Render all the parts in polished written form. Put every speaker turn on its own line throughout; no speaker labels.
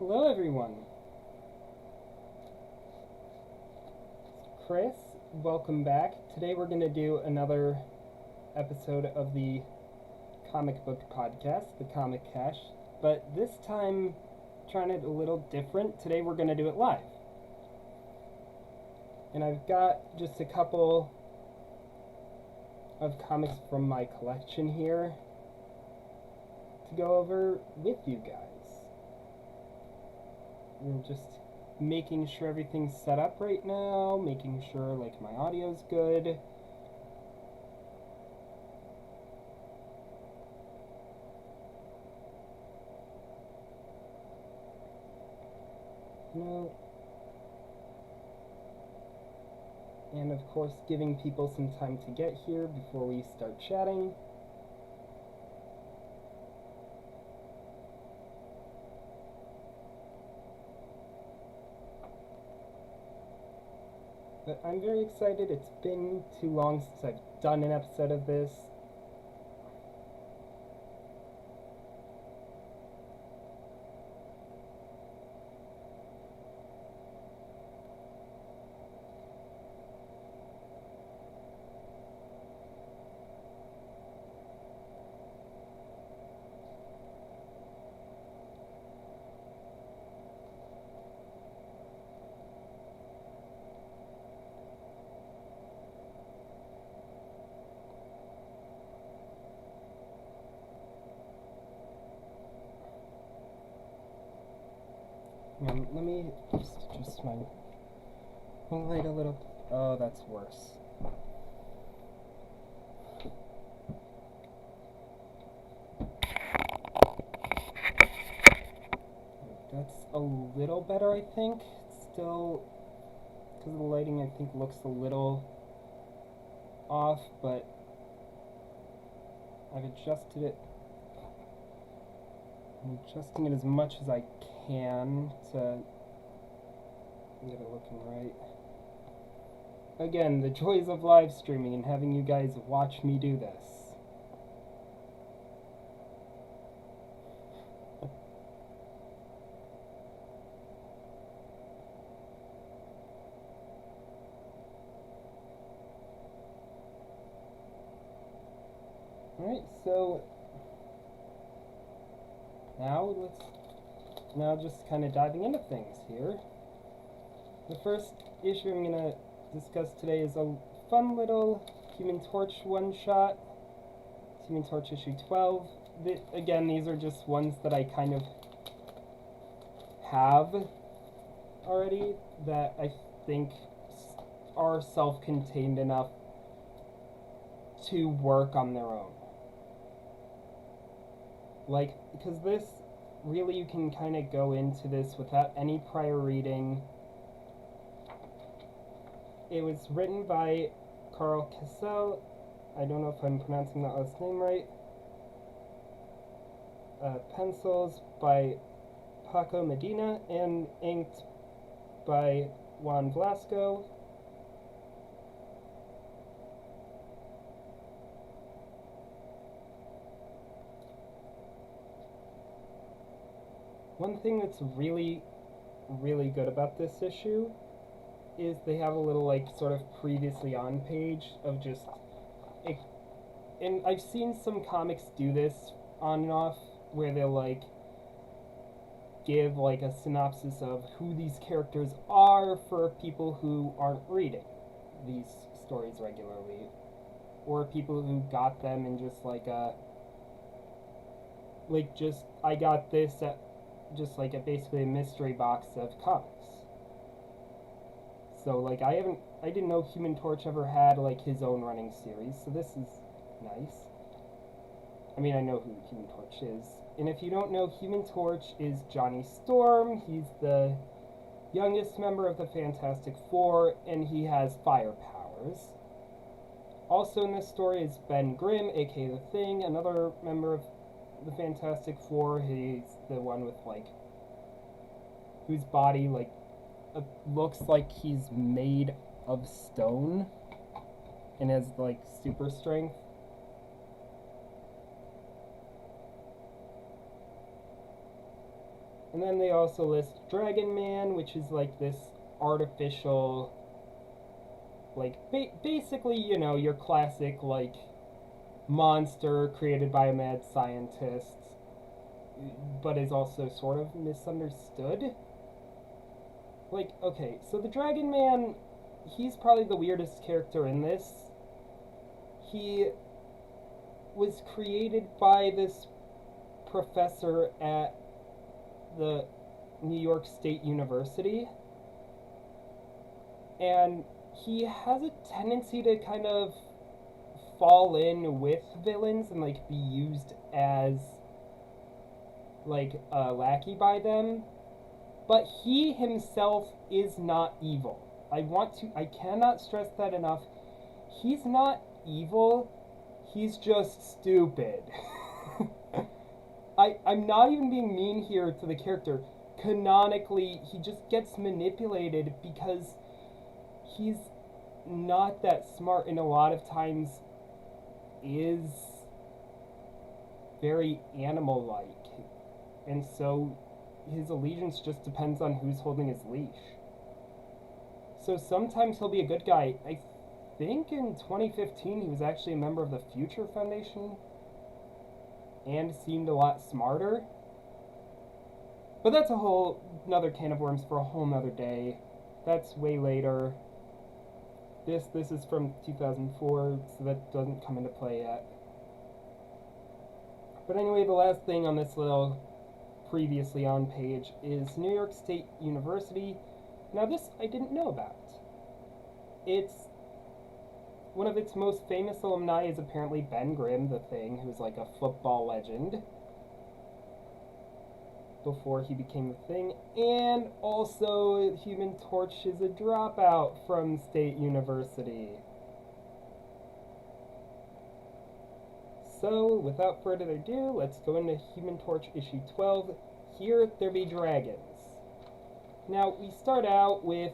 Hello, everyone. Chris, welcome back. Today we're going to do another episode of the comic book podcast, the Comic Cache, but this time trying it a little different. Today we're going to do it live. And I've got just a couple of comics from my collection here to go over with you guys. We're just making sure everything's set up right now, making sure like my audio's good. And of course giving people some time to get here before we start chatting. But I'm very excited. It's been too long since I've done an episode of this. Let me just adjust my light a little. Oh, that's worse. That's a little better, I think. It's still, because of the lighting, I think looks a little off, but I've adjusted it. I'm adjusting it as much as I can to get it looking right. Again, the joys of live streaming and having you guys watch me do this. Alright, so now just kind of diving into things here. The first issue I'm going to discuss today is a fun little Human Torch one-shot. It's Human Torch issue 12. Again, these are just ones that I kind of have already that I think are self-contained enough to work on their own. Like, because this, really you can kind of go into this without any prior reading. It was written by Carl Cassell. I don't know if I'm pronouncing that last name right. Pencils by Paco Medina and inked by Juan Velasco. One thing that's really, really good about this issue is they have a little like sort of previously on page of just and I've seen some comics do this on and off where they'll like give like a synopsis of who these characters are for people who aren't reading these stories regularly, or people who got them in just like I got this at just like basically a mystery box of comics. So like I didn't know Human Torch ever had like his own running series, so this is nice. I mean, I know who Human Torch is. And if you don't know, Human Torch is Johnny Storm. He's the youngest member of the Fantastic Four, and he has fire powers. Also in this story is Ben Grimm, aka The Thing, another member of the Fantastic Four. He's the one with like whose body like looks like he's made of stone and has like super strength. And then they also list Dragon Man, which is like this artificial, like basically, you know, your classic like monster created by a mad scientist, but is also sort of misunderstood. Like, okay, so the Dragon Man, he's probably the weirdest character in this. He was created by this professor at the New York State University, and he has a tendency to kind of fall in with villains and like be used as like a lackey by them, but he himself is not evil. I cannot stress that enough. He's not evil, he's just stupid. I'm not even being mean here to the character. Canonically, he just gets manipulated because he's not that smart, and a lot of times is very animal-like. And so his allegiance just depends on who's holding his leash. So sometimes he'll be a good guy. I think in 2015 he was actually a member of the Future Foundation and seemed a lot smarter. But that's a whole another can of worms for a whole nother day. That's way later. This is from 2004, so that doesn't come into play yet. But anyway, the last thing on this little previously on page is New York State University. Now this I didn't know about. It's one of its most famous alumni is apparently Ben Grimm, the Thing, who's like a football legend before he became the Thing, and also Human Torch is a dropout from State University. So, without further ado, let's go into Human Torch issue 12, Here There Be Dragons. Now, we start out with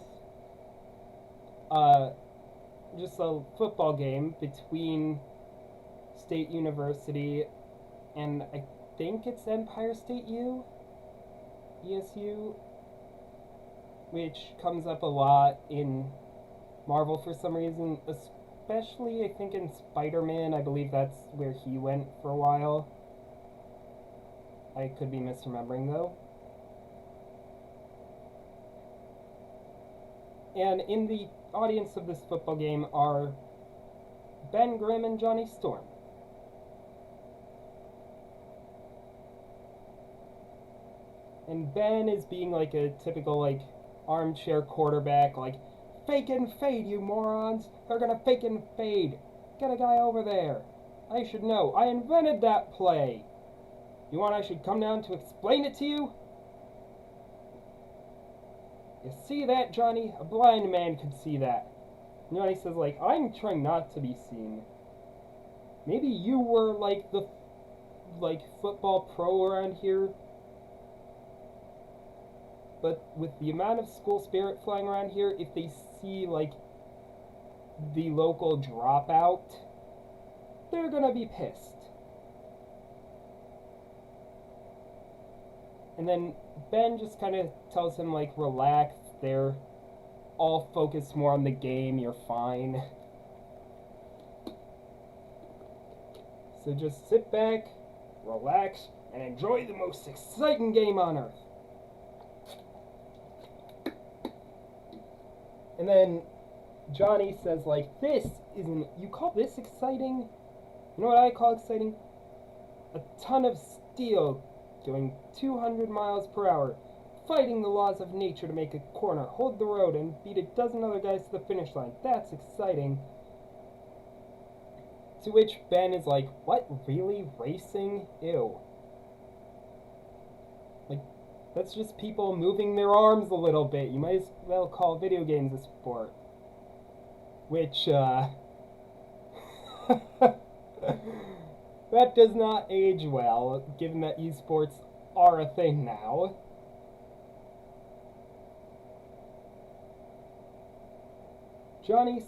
just a football game between State University and I think it's Empire State U? ESU? Which comes up a lot in Marvel for some reason, especially I think in Spider-Man. I believe that's where he went for a while. I could be misremembering though. And in the audience of this football game are Ben Grimm and Johnny Storm. And Ben is being like a typical like armchair quarterback, like, fake and fade, you morons! They're gonna fake and fade! Get a guy over there! I should know, I invented that play! You want I should come down to explain it to you? You see that, Johnny? A blind man could see that. And Johnny says, like, I'm trying not to be seen. Maybe you were like the football pro around here. But with the amount of school spirit flying around here, if they see, like, the local dropout, they're gonna be pissed. And then Ben just kind of tells him, like, relax, they're all focused more on the game, you're fine. So just sit back, relax, and enjoy the most exciting game on earth. And then Johnny says, like, this isn't, you call this exciting? You know what I call exciting? A ton of steel going 200 miles per hour, fighting the laws of nature to make a corner, hold the road, and beat a dozen other guys to the finish line. That's exciting. To which Ben is like, what, really? Racing? Ew. Like, that's just people moving their arms a little bit. You might as well call video games a sport. Which, that does not age well, given that esports are a thing now. Johnny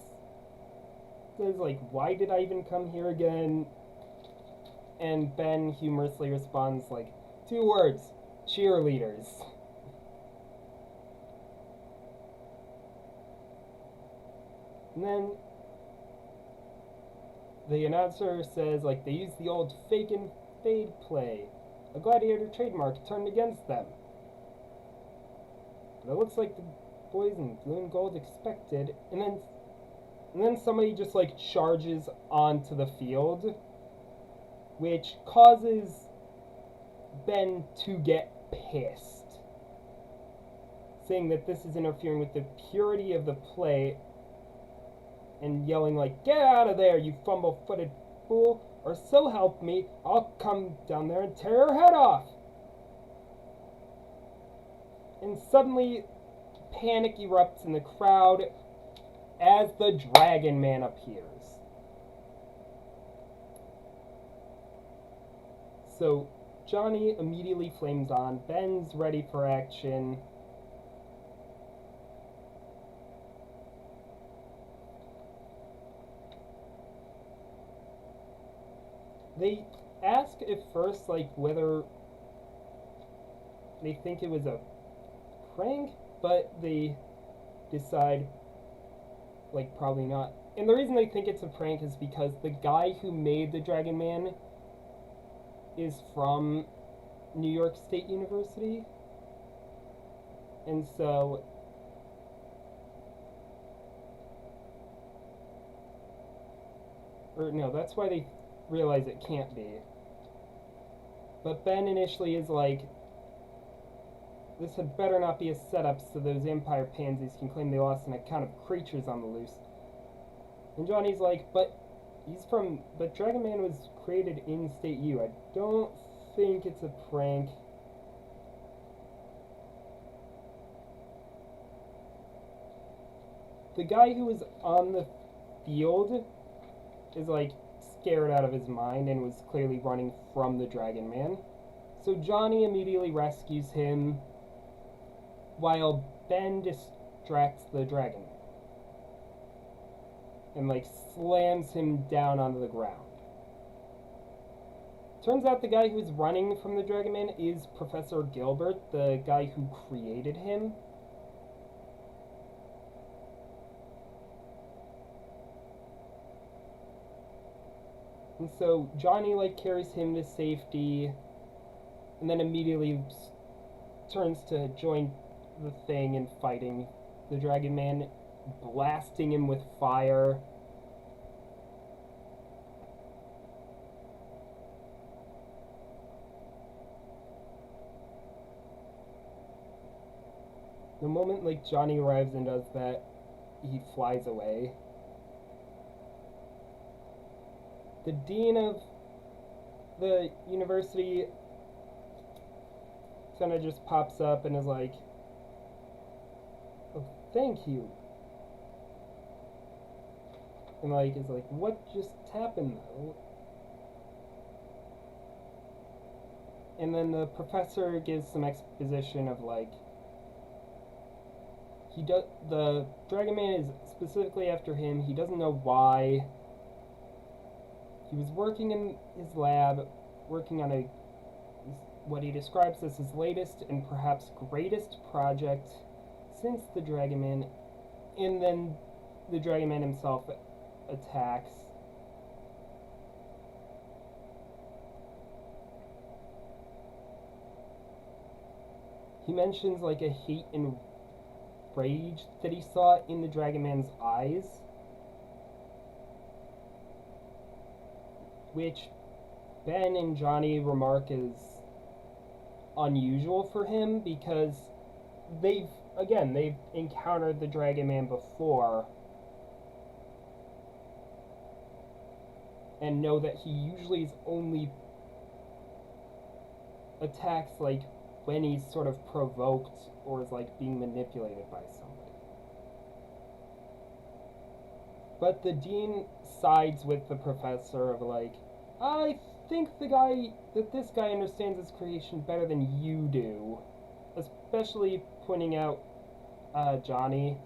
says, like, why did I even come here again? And Ben humorously responds, like, 2 words, cheerleaders. And then the announcer says, like, they used the old fake and fade play. A gladiator trademark turned against them. But it looks like the boys in blue and gold expected. And then somebody just, like, charges onto the field, which causes Ben to get pissed, saying that this is interfering with the purity of the play, and yelling like, "Get out of there, you fumble-footed fool, or so help me, I'll come down there and tear your head off." And suddenly, panic erupts in the crowd as the Dragon Man appears. So Johnny immediately flames on. Ben's ready for action. They ask at first, like, whether they think it was a prank, but they decide, like, probably not. And the reason they think it's a prank is because the guy who made the Dragon Man is from New York State University. And so or no, that's why they realize it can't be. But Ben initially is like, this had better not be a setup so those Empire pansies can claim they lost an account of creatures on the loose. And Johnny's like, but Dragon Man was created in State U. I don't think it's a prank. The guy who was on the field is, like, scared out of his mind and was clearly running from the Dragon Man. So Johnny immediately rescues him while Ben distracts the Dragon Man and, like, slams him down onto the ground. Turns out the guy who's running from the Dragon Man is Professor Gilbert, the guy who created him. And so Johnny, like, carries him to safety and then immediately turns to join the thing and fighting the Dragon Man, blasting him with fire. The moment, like, Johnny arrives and does that, he flies away. The dean of the university kind of just pops up and is like, "Oh, thank you." And, like, is like, "What just happened, though?" And then the professor gives some exposition of, like, the Dragon Man is specifically after him. He doesn't know why. He was working in his lab, working on what he describes as his latest and perhaps greatest project since the Dragon Man, and then the Dragon Man himself attacks. He mentions, like, a hate and rage that he saw in the Dragon Man's eyes, which Ben and Johnny remark is unusual for him because they've encountered the Dragon Man before and know that he usually is only attacks, like, when he's sort of provoked or is, like, being manipulated by somebody. But the dean sides with the professor of, like, I think this guy understands his creation better than you do. Especially pointing out Johnny.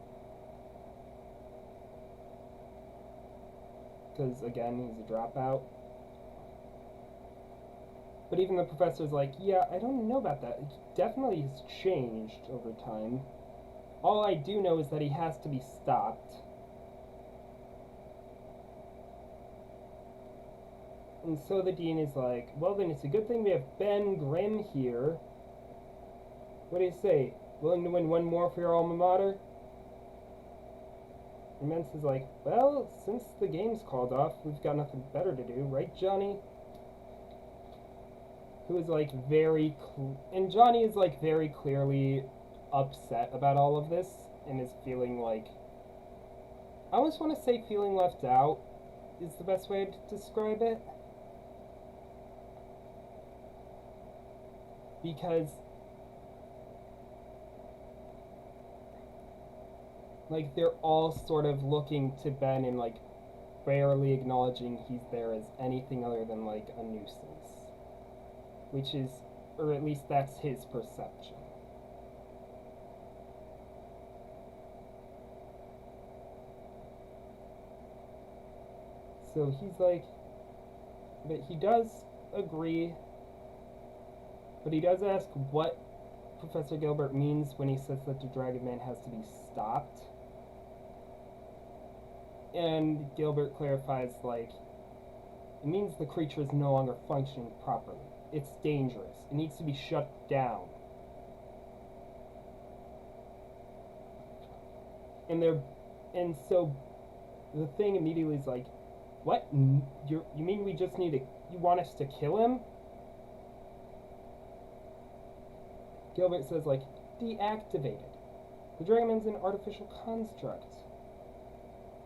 Because, again, he's a dropout. But even the professor's like, yeah, I don't know about that. It definitely has changed over time. All I do know is that he has to be stopped. And so the dean is like, well, then it's a good thing we have Ben Grimm here. What do you say? Willing to win one more for your alma mater? And Mence is like, well, since the game's called off, we've got nothing better to do, right, Johnny? Who is like and Johnny is like very clearly upset about all of this and is feeling like, I almost want to say feeling left out is the best way to describe it. Because like they're all sort of looking to Ben and like barely acknowledging he's there as anything other than like a nuisance. Which is, or at least that's his perception. So he's like, but he does agree, but he does ask what Professor Gilbert means when he says that the Dragon Man has to be stopped. And Gilbert clarifies, like, it means the creature is no longer functioning properly. It's dangerous. It needs to be shut down. And so the thing immediately is like, what? You mean we just need to, you want us to kill him? Gilbert says, like, deactivated. The Dragon Man's an artificial construct.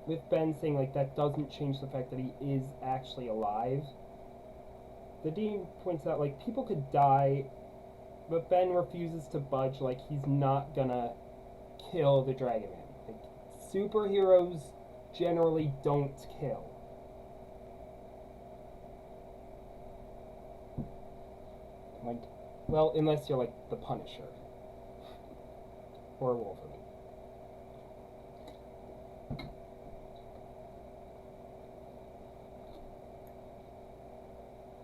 With Ben saying, like, that doesn't change the fact that he is actually alive. The dean points out, like, people could die, but Ben refuses to budge, like, he's not gonna kill the Dragon Man. Like, superheroes generally don't kill. Like, well, unless you're, like, the Punisher. Or Wolverine.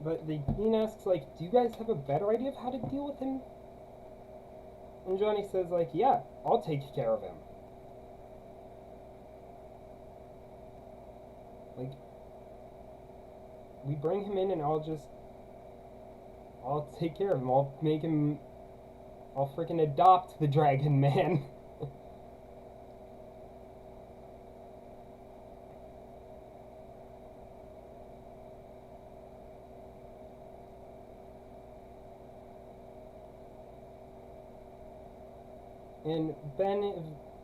But the dean asks, like, do you guys have a better idea of how to deal with him? And Johnny says, like, yeah, I'll take care of him. Like, we bring him in and I'll take care of him. I'll freaking adopt the Dragon Man.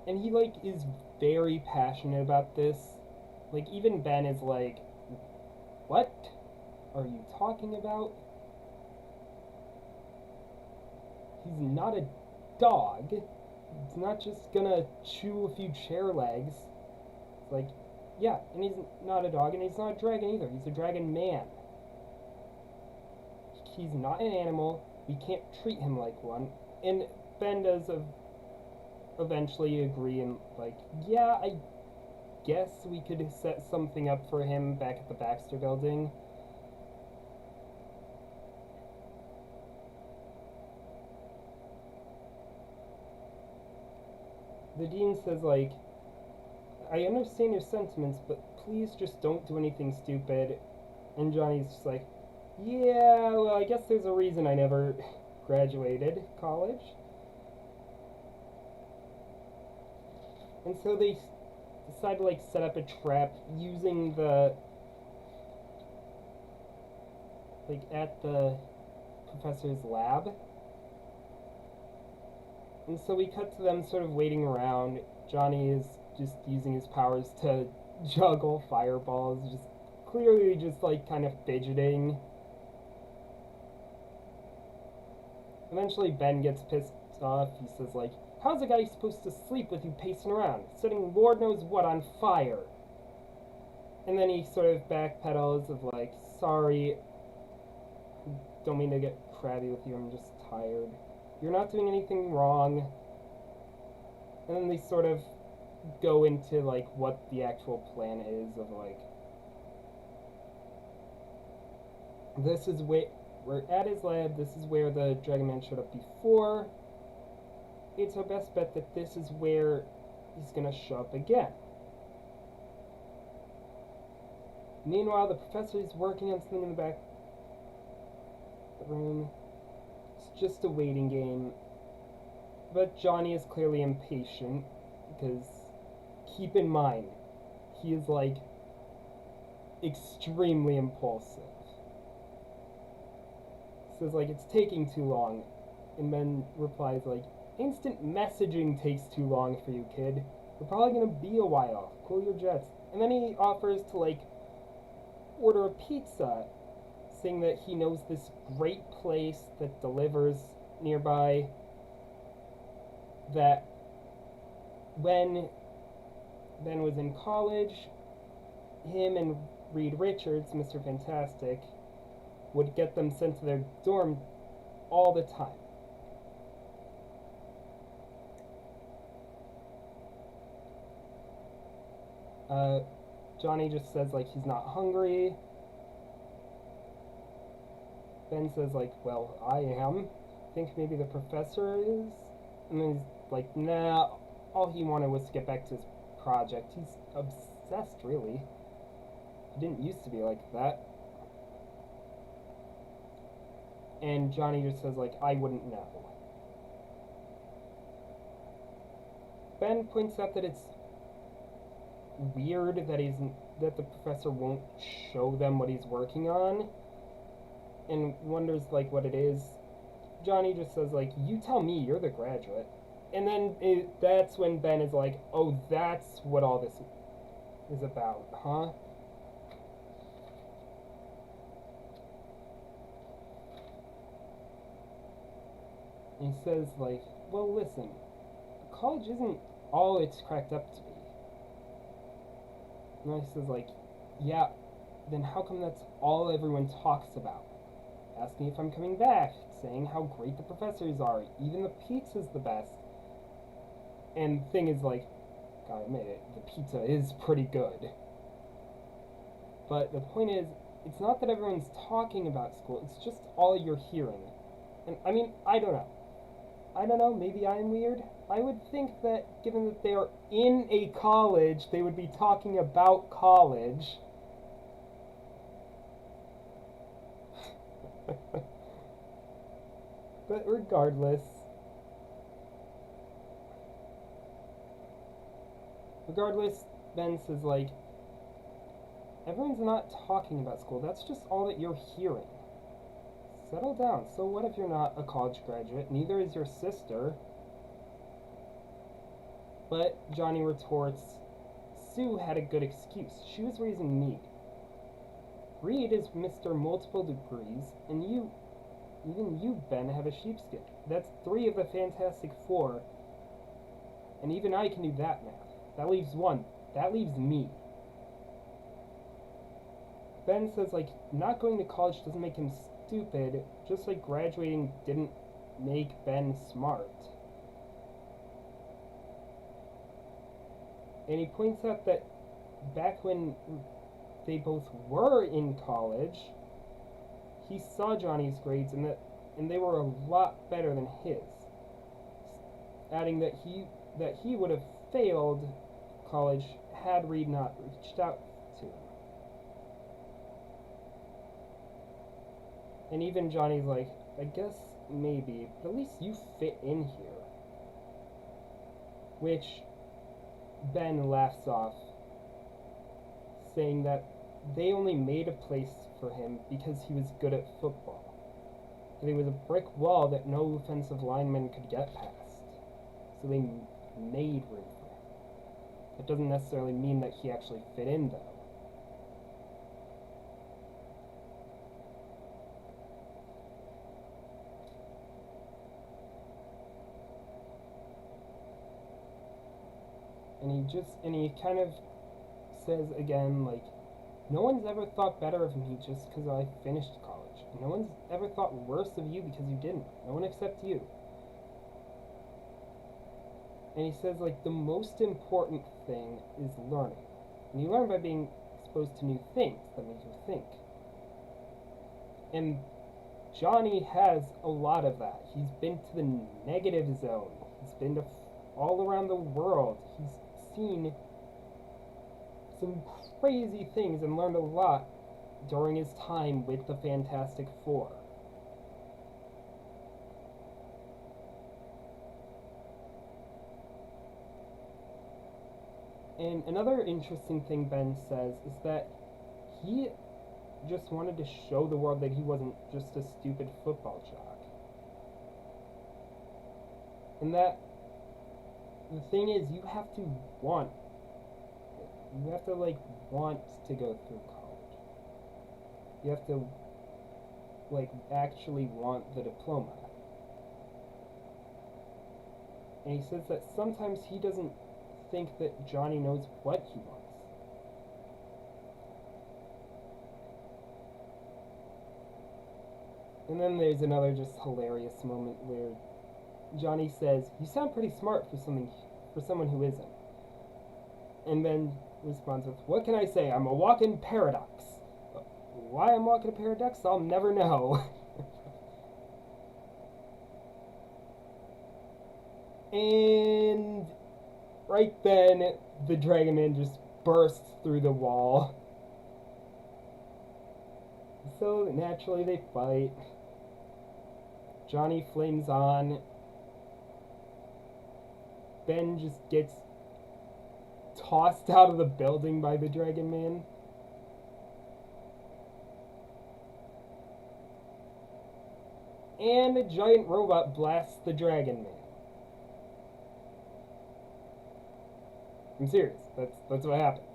And he, like, is very passionate about this. Like, even Ben is like, what are you talking about? He's not a dog. He's not just gonna chew a few chair legs. It's like, yeah, and he's not a dog, and he's not a dragon either. He's a dragon man. He's not an animal. We can't treat him like one. And Ben does eventually agree and, like, yeah, I guess we could set something up for him back at the Baxter Building. The dean says, like, I understand your sentiments, but please just don't do anything stupid. And Johnny's just like, yeah, well, I guess there's a reason I never graduated college. And so they decide to, like, set up a trap using the, like, at the professor's lab. And so we cut to them sort of waiting around. Johnny is just using his powers to juggle fireballs, just clearly just, like, kind of fidgeting. Eventually Ben gets pissed off. He says, like, how's a guy supposed to sleep with you pacing around, setting Lord knows what on fire? And then he sort of backpedals of, like, sorry, don't mean to get crabby with you, I'm just tired. You're not doing anything wrong. And then they sort of go into, like, what the actual plan is of, like, this is we're at his lab. This is where the Dragon Man showed up before. It's our best bet that this is where he's gonna show up again. Meanwhile, the professor is working on something in the back of the room. It's just a waiting game. But Johnny is clearly impatient because, keep in mind, he is like extremely impulsive. Says like it's taking too long, and Ben replies like, instant messaging takes too long for you, kid. We're probably gonna be a while. Cool your jets. And then he offers to like order a pizza, saying that he knows this great place that delivers nearby. That when Ben was in college, him and Reed Richards, Mr. Fantastic, would get them sent to their dorm all the time. Johnny just says like he's not hungry. Ben says like, well, I am. I think maybe the professor is. And then he's like, nah, all he wanted was to get back to his project. He's obsessed, really. He didn't used to be like that. And Johnny just says like, I wouldn't know. Ben points out that it's weird that the professor won't show them what he's working on, and wonders like what it is. Johnny just says like, you tell me, you're the graduate. And then that's when Ben is like, oh, that's what all this is about, huh? And he says like, well, listen, college isn't all it's cracked up to be. And he says like, yeah, then how come that's all everyone talks about? Asking if I'm coming back, saying how great the professors are, even the pizza's the best. And the thing is like, gotta admit it, the pizza is pretty good. But the point is, it's not that everyone's talking about school, it's just all you're hearing. And I mean, I don't know, maybe I'm weird. I would think that given that they are in a college, they would be talking about college. But regardless, Ben says like, everyone's not talking about school, that's just all that you're hearing. Settle down. So what if you're not a college graduate? Neither is your sister. But Johnny retorts, Sue had a good excuse. She was raising me. Reed is Mr. Multiple Degrees, and even you, Ben, have a sheepskin. That's 3 of the Fantastic Four, and even I can do that math. That leaves 1. That leaves me. Ben says, like, not going to college doesn't make him stupid, just like graduating didn't make Ben smart. And he points out that back when they both were in college, he saw Johnny's grades and they were a lot better than his. Adding that he would have failed college had Reed not reached out to him. And even Johnny's like, I guess maybe, but at least you fit in here. Which Ben laughs off, saying that they only made a place for him because he was good at football. That he was a brick wall that no offensive lineman could get past. So they made room for him. That doesn't necessarily mean that he actually fit in, though. And he kind of says again, like, no one's ever thought better of me just because I finished college. No one's ever thought worse of you because you didn't. No one except you. And he says, like, the most important thing is learning. And you learn by being exposed to new things that make you think. And Johnny has a lot of that. He's been to the negative zone. He's been to all around the world. He's seen some crazy things and learned a lot during his time with the Fantastic Four. And another interesting thing Ben says is that he just wanted to show the world that he wasn't just a stupid football jock. And that the thing is, you have to want to go through college. You have to actually want the diploma. And he says that sometimes he doesn't think that Johnny knows what he wants. And then there's another just hilarious moment where Johnny says, "You sound pretty smart for someone who isn't." And Ben responds with, "What can I say? I'm a walking paradox." Why I'm walking a paradox, I'll never know. And right then, the Dragon Man just bursts through the wall. So naturally they fight. Johnny flames on. Ben just gets tossed out of the building by the Dragon Man. And a giant robot blasts the Dragon Man. I'm serious. That's what happens.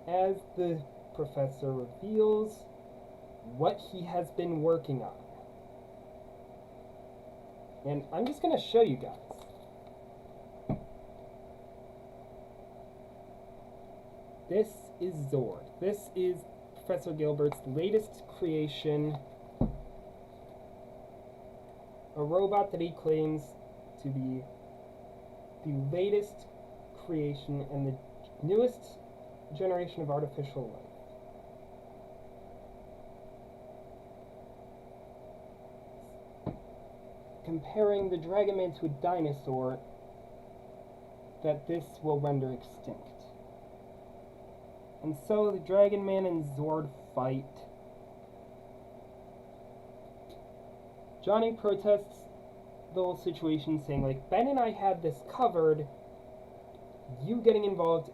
As the professor reveals what he has been working on. And I'm just going to show you guys. This is Zord. This is Professor Gilbert's latest creation. A robot that he claims to be the latest creation and the newest generation of artificial life. Comparing the Dragon Man to a dinosaur that this will render extinct. And so the Dragon Man and Zord fight. Johnny protests the whole situation, saying, Ben and I had this covered. You getting involved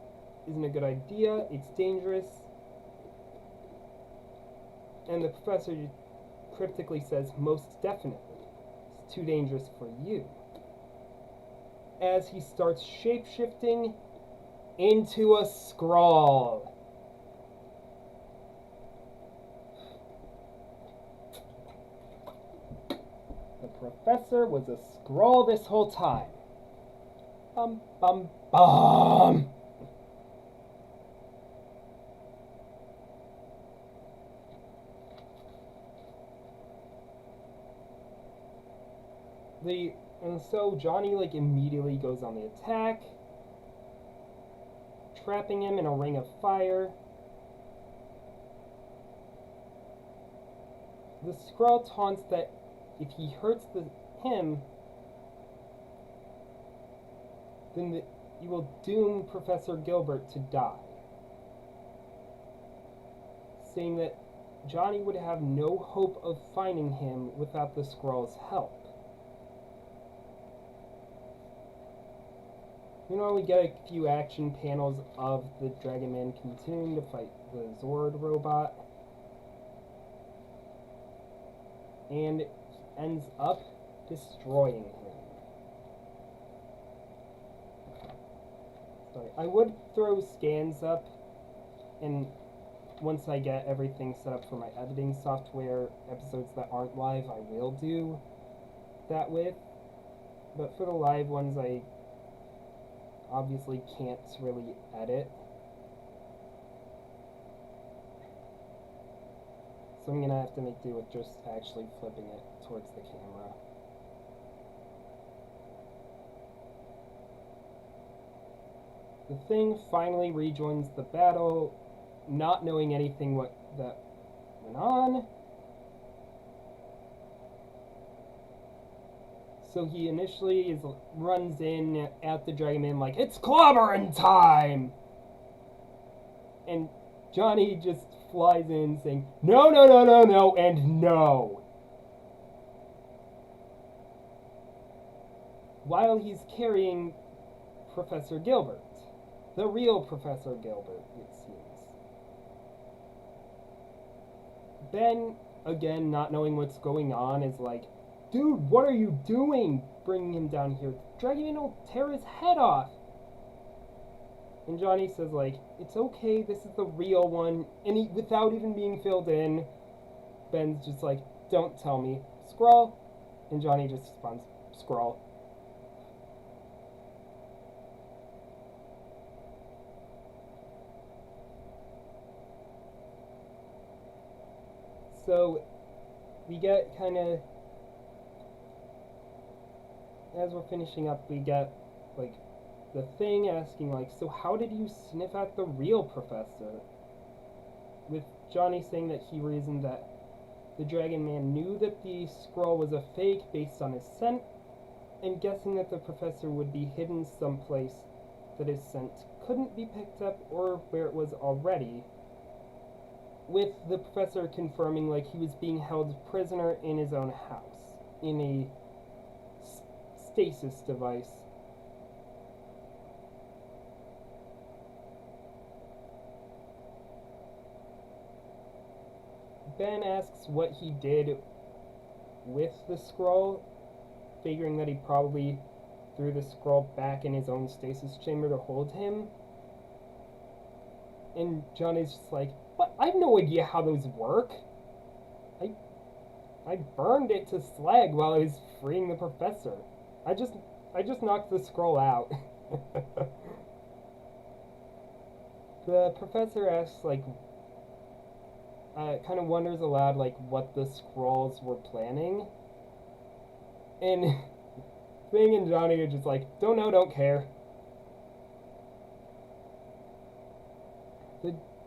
isn't a good idea. It's dangerous. And the professor cryptically says, most definitely. It's too dangerous for you. As he starts shape-shifting into a Skrull. The professor was a Skrull this whole time. Bum, bum, bum. And so Johnny immediately goes on the attack, trapping him in a ring of fire. The Skrull taunts that if he hurts him, then you will doom Professor Gilbert to die, saying that Johnny would have no hope of finding him without the Skrull's help. We get a few action panels of the Dragon Man continuing to fight the Zord robot. And ends up destroying him. Sorry, I would throw scans up, and once I get everything set up for my editing software, episodes that aren't live, I will do that with. But for the live ones, I obviously can't really edit. So I'm going to have to make do with just actually flipping it towards the camera. The Thing finally rejoins the battle. not knowing anything what that went on. So he initially runs in at the Dragon Man like, it's clobbering time! And Johnny just flies in saying, no, no, no, no, no, and no. While he's carrying Professor Gilbert. The real Professor Gilbert, it seems. Ben, again, not knowing what's going on, is like, dude, what are you doing? Bringing him down here. Dragon Man will tear his head off. And Johnny says, like, it's okay, this is the real one. And he, without even being filled in, Ben's just like, don't tell me. Skrull. And Johnny just responds, Skrull. So, we get kind of, as we're finishing up, we get, like, the Thing asking, like, so how did you sniff out the real professor? With Johnny saying that he reasoned that the Dragon Man knew that the Skrull was a fake based on his scent, and guessing that the professor would be hidden someplace that his scent couldn't be picked up or where it was already, with the professor confirming like he was being held prisoner in his own house in a stasis device. Ben asks what he did with the Skrull, figuring that he probably threw the Skrull back in his own stasis chamber to hold him. And Johnny's just like, what? I have no idea how those work. I burned it to slag while I was freeing the professor. I just knocked the Skrull out. The professor asks, like, kind of wonders aloud, like, what the Skrulls were planning. And Thing and Johnny are just like, don't know, don't care.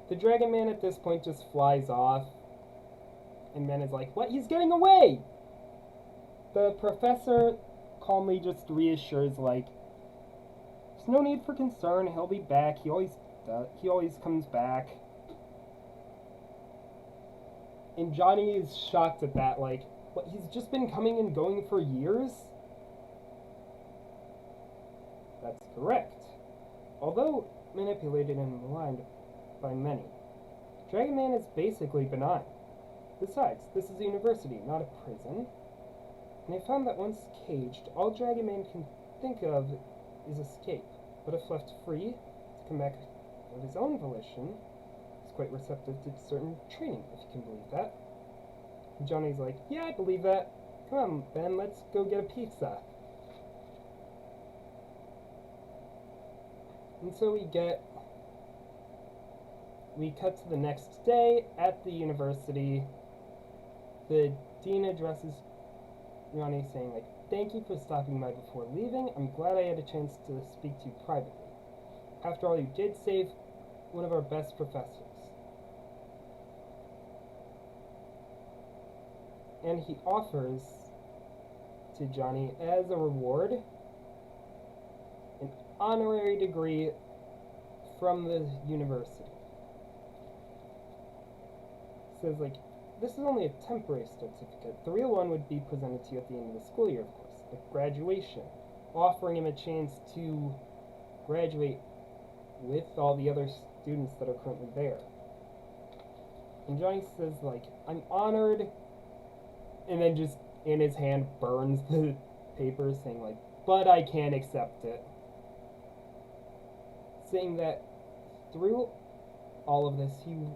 The Dragon Man at this point just flies off. And Ben is like, what? He's getting away! The professor calmly just reassures, like, there's no need for concern, he'll be back, he always comes back. And Johnny is shocked at that, like, what, he's just been coming and going for years? That's correct. Although manipulated and maligned by many, Dragon Man is basically benign. Besides, this is a university, not a prison. And I found that once caged, all Dragon Man can think of is escape. But if left free to come back of his own volition, he's quite receptive to certain training, if you can believe that. And Johnny's like, yeah, I believe that. Come on, Ben, let's go get a pizza. And so we cut to the next day at the university. The dean addresses Johnny saying, like, thank you for stopping by before leaving. I'm glad I had a chance to speak to you privately. After all, you did save one of our best professors. And he offers to Johnny as a reward an honorary degree from the university. He says, like, this is only a temporary certificate. The real one would be presented to you at the end of the school year, of course, at graduation, offering him a chance to graduate with all the other students that are currently there. And Johnny says, like, I'm honored, and then just in his hand burns the paper, saying, like, but I can't accept it. Saying that through all of this, he's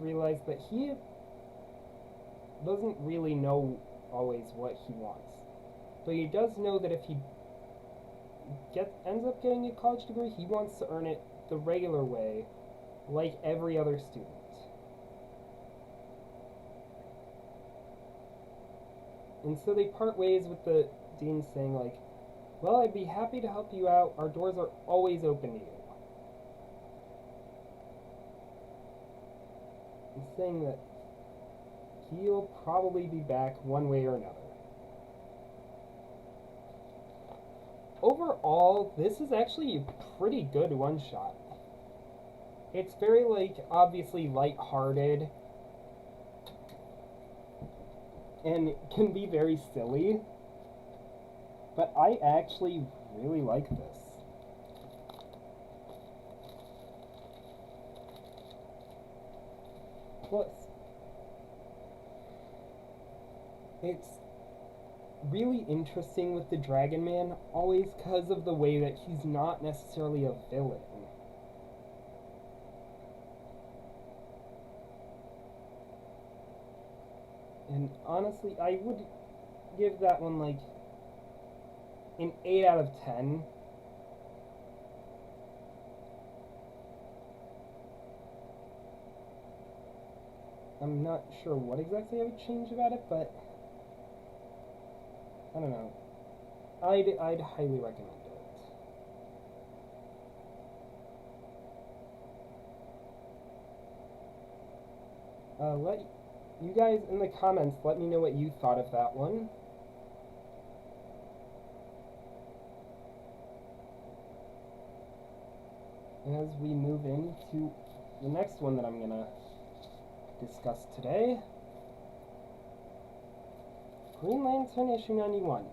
realized that he doesn't really know always what he wants. But he does know that if he ends up getting a college degree, he wants to earn it the regular way, like every other student. And so they part ways with the dean saying, like, well, I'd be happy to help you out. Our doors are always open to you. saying that he'll probably be back one way or another. Overall, this is actually a pretty good one-shot. It's very, like, obviously lighthearted and can be very silly, but I actually really like this. Plus, it's really interesting with the Dragon Man, always because of the way that he's not necessarily a villain. And honestly, I would give that one like an 8 out of 10. I'm not sure what exactly I would change about it, but I don't know. I'd highly recommend it. Let you guys in the comments let me know what you thought of that one. As we move into the next one that I'm gonna discuss today, Green Lantern issue 91.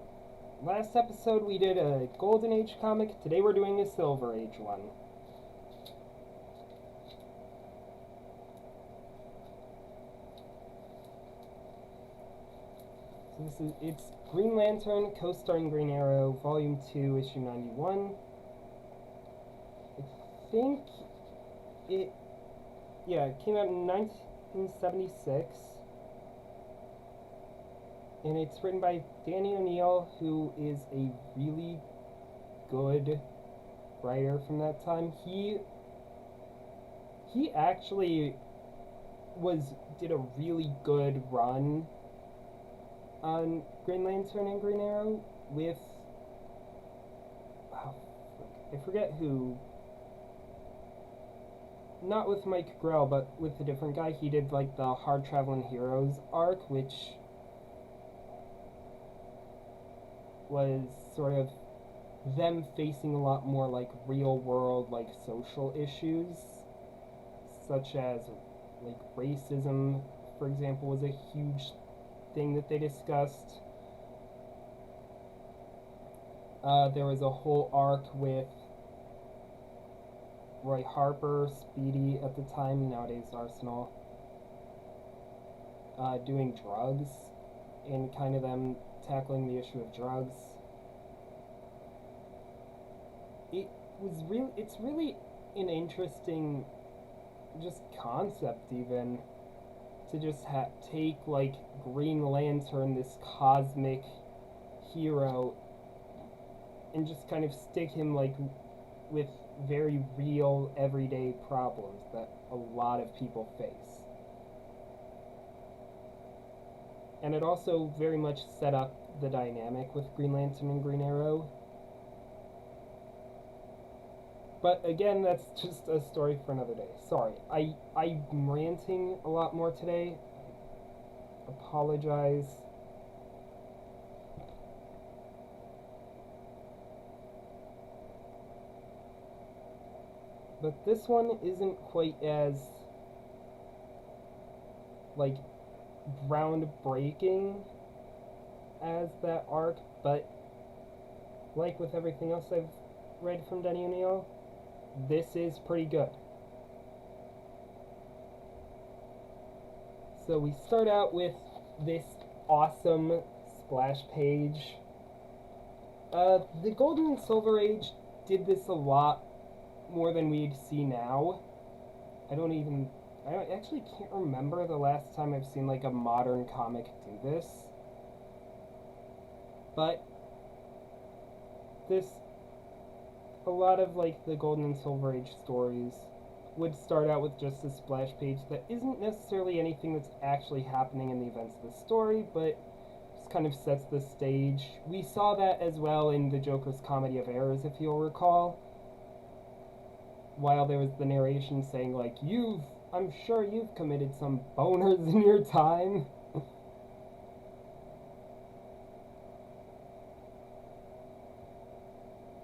Last episode we did a Golden Age comic, today we're doing a Silver Age one. So it's Green Lantern, co-starring Green Arrow, Volume 2, issue 91. I think it came out in 1976. And it's written by Danny O'Neil, who is a really good writer from that time. He actually did a really good run on Green Lantern and Green Arrow with I forget who. Not with Mike Grell, but with a different guy. He did like the Hard Traveling Heroes arc, which was sort of them facing a lot more like real world, like social issues, such as like racism, for example, was a huge thing that they discussed. There was a whole arc with Roy Harper, Speedy at the time, nowadays Arsenal, doing drugs, and kind of them tackling the issue of drugs. It's really an interesting just concept, even, to just take like Green Lantern, this cosmic hero, and just kind of stick him like with very real everyday problems that a lot of people face. And it also very much set up the dynamic with Green Lantern and Green Arrow. But again, that's just a story for another day. Sorry, I'm ranting a lot more today. I apologize. But this one isn't quite as like groundbreaking as that arc, but like with everything else I've read from Denny O'Neil, this is pretty good. So we start out with this awesome splash page. The Golden and Silver Age did this a lot more than we'd see now. I actually can't remember the last time I've seen like a modern comic do this. But a lot of like the Golden and Silver Age stories would start out with just a splash page that isn't necessarily anything that's actually happening in the events of the story, but just kind of sets the stage. We saw that as well in the Joker's Comedy of Errors, if you'll recall. While there was the narration saying like, I'm sure you've committed some boners in your time.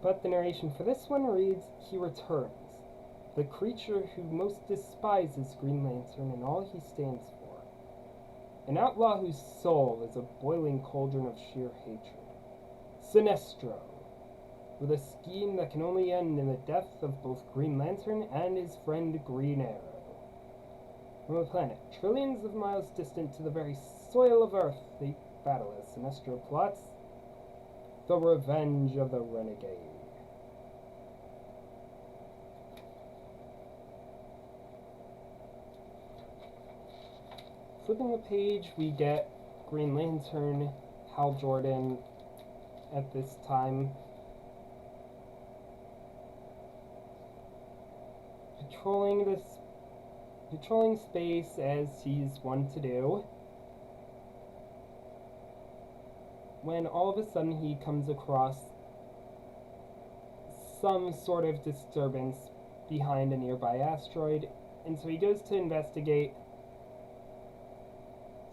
But the narration for this one reads, "He returns, the creature who most despises Green Lantern and all he stands for. An outlaw whose soul is a boiling cauldron of sheer hatred. Sinestro, with a scheme that can only end in the death of both Green Lantern and his friend Green Arrow. From a planet trillions of miles distant to the very soil of Earth, they battle as Sinestro plots the revenge of the renegade." Flipping the page, we get Green Lantern, Hal Jordan, at this time, patrolling space as he's wont to do, when all of a sudden he comes across some sort of disturbance behind a nearby asteroid, and so he goes to investigate,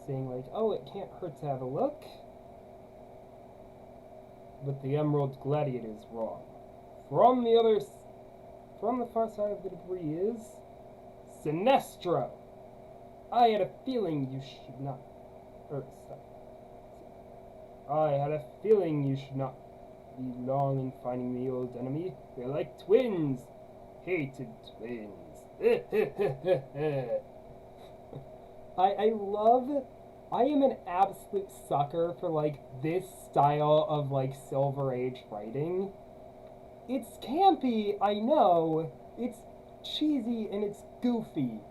saying like, "Oh, it can't hurt to have a look." But the Emerald Gladiator is wrong. From the far side of the debris is Sinestro. I had a feeling you should not. I had a feeling you should not be long in finding me, old enemy. We're like twins. Hated twins. I am an absolute sucker for, like, this style of, like, Silver Age writing. It's campy, I know. It's cheesy and it's goofy.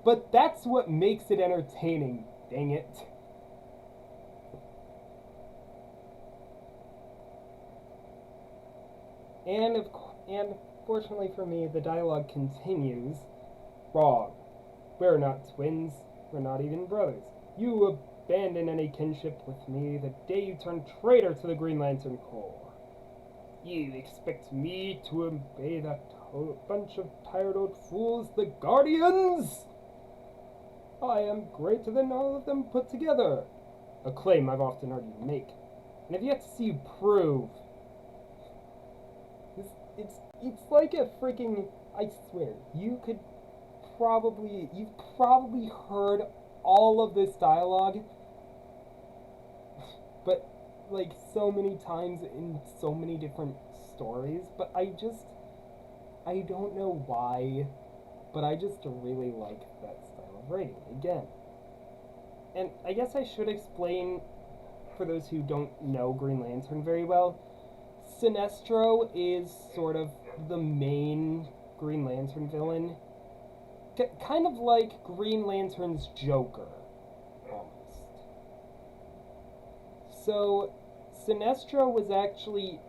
But that's what makes it entertaining, dang it. And fortunately for me, the dialogue continues. Wrong. We're not twins. We're not even brothers. You abandoned any kinship with me the day you turned traitor to the Green Lantern Corps. You expect me to obey that bunch of tired old fools, the Guardians? I am greater than all of them put together. A claim I've often heard you make, and have yet to see you prove. It's like a freaking, I swear, you've probably heard all of this dialogue, but like so many times in so many different stories, but I don't know why, but I just really like that style of writing, again. And I guess I should explain, for those who don't know Green Lantern very well, Sinestro is sort of the main Green Lantern villain. Kind of like Green Lantern's Joker, almost. So, Sinestro was actually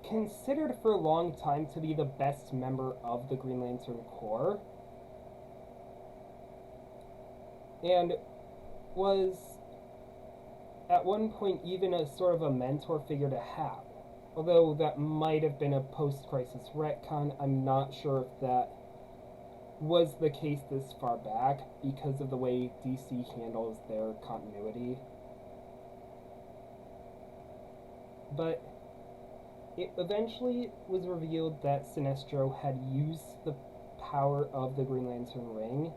considered for a long time to be the best member of the Green Lantern Corps, and was at one point even a sort of a mentor figure to have. Although that might have been a post-crisis retcon, I'm not sure if that was the case this far back because of the way DC handles their continuity. But it eventually was revealed that Sinestro had used the power of the Green Lantern Ring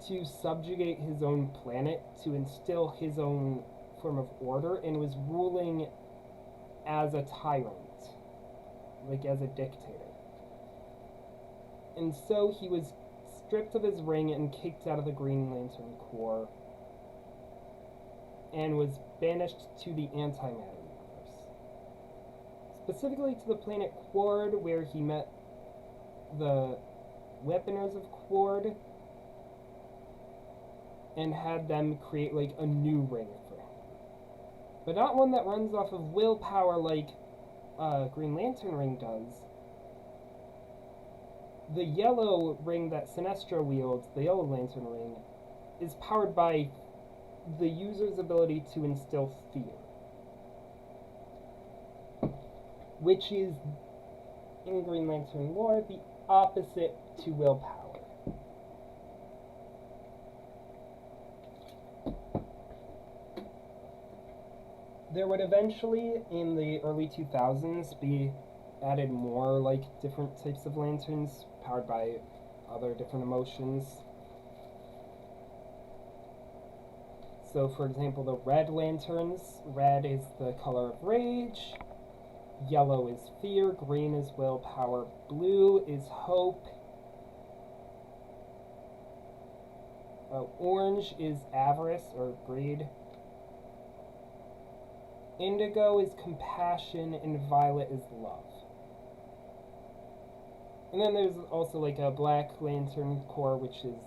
to subjugate his own planet, to instill his own form of order, and was ruling as a tyrant, like as a dictator. And so he was stripped of his ring and kicked out of the Green Lantern Corps, and was banished to the antimatter universe. Specifically to the planet Qward, where he met the Weaponers of Qward, and had them create like a new ring for him. But not one that runs off of willpower like Green Lantern ring does. The yellow ring that Sinestro wields, the Yellow Lantern ring, is powered by the user's ability to instill fear, which is, in Green Lantern lore, the opposite to willpower. there would eventually, in the early 2000s, be added more, like, different types of lanterns powered by other different emotions. So, for example, the red lanterns. Red is the color of rage. Yellow is fear. Green is willpower. Blue is hope. Orange is avarice or greed. Indigo is compassion, and violet is love. And then there's also like a black lantern core, which is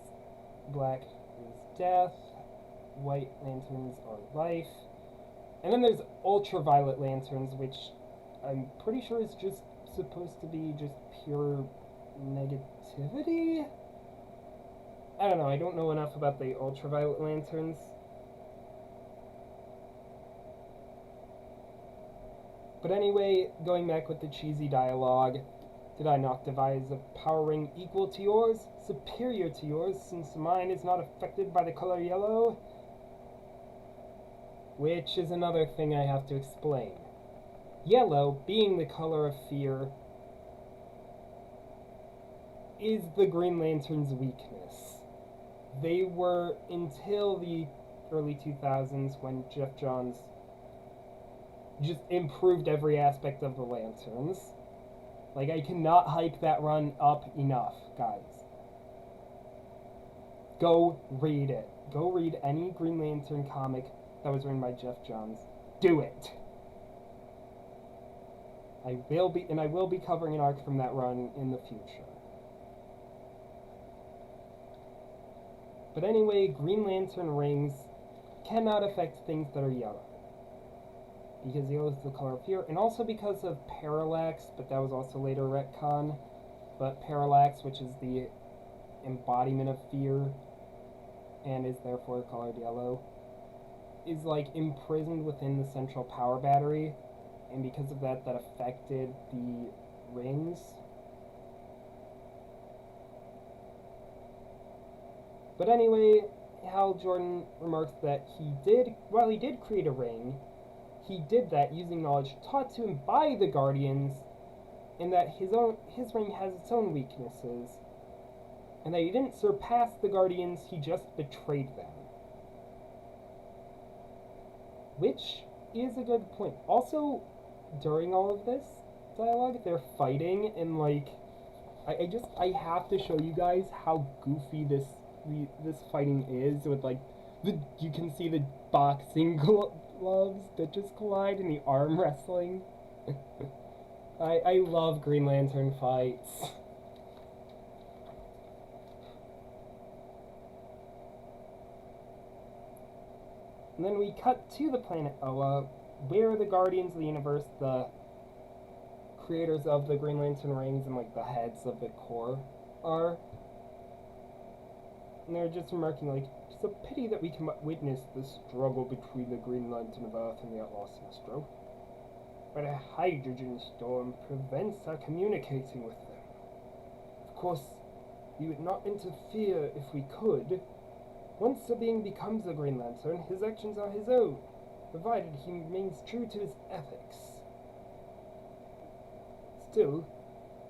black is death, white lanterns are life, and then there's ultraviolet lanterns, which I'm pretty sure is just supposed to be just pure negativity? I don't know, I don't know enough about the ultraviolet lanterns. But anyway, going back with the cheesy dialogue, did I not devise a power ring equal to yours, superior to yours, since mine is not affected by the color yellow? Which is another thing I have to explain. Yellow, being the color of fear, is the Green Lantern's weakness. They were, until the early 2000s, when Geoff Johns just improved every aspect of the lanterns. Like, I cannot hype that run up enough, guys. Go read it. Go read any Green Lantern comic that was written by Geoff Johns. Do it. I will be covering an arc from that run in the future. But anyway, Green Lantern rings cannot affect things that are yellow, because yellow is the color of fear, and also because of Parallax, but that was also later retcon. But Parallax, which is the embodiment of fear, and is therefore colored yellow, is like imprisoned within the central power battery, and because of that, that affected the rings. But anyway, Hal Jordan remarks that while he did create a ring, he did that using knowledge taught to him by the Guardians, and that his ring has its own weaknesses, and that he didn't surpass the Guardians, he just betrayed them. Which is a good point. Also, during all of this dialogue, they're fighting, and like, I have to show you guys how goofy this fighting is, with like, you can see the boxing gloves that just collide in the arm wrestling. I love Green Lantern fights. And then we cut to the planet Oa, where the Guardians of the Universe, the creators of the Green Lantern rings and like the heads of the Corps, are. And they're just remarking, like, it's a pity that we cannot witness the struggle between the Green Lantern of Earth and the Outlaw Sinestro. But a hydrogen storm prevents our communicating with them. Of course, we would not interfere if we could. Once a being becomes a Green Lantern, his actions are his own, provided he remains true to his ethics. Still,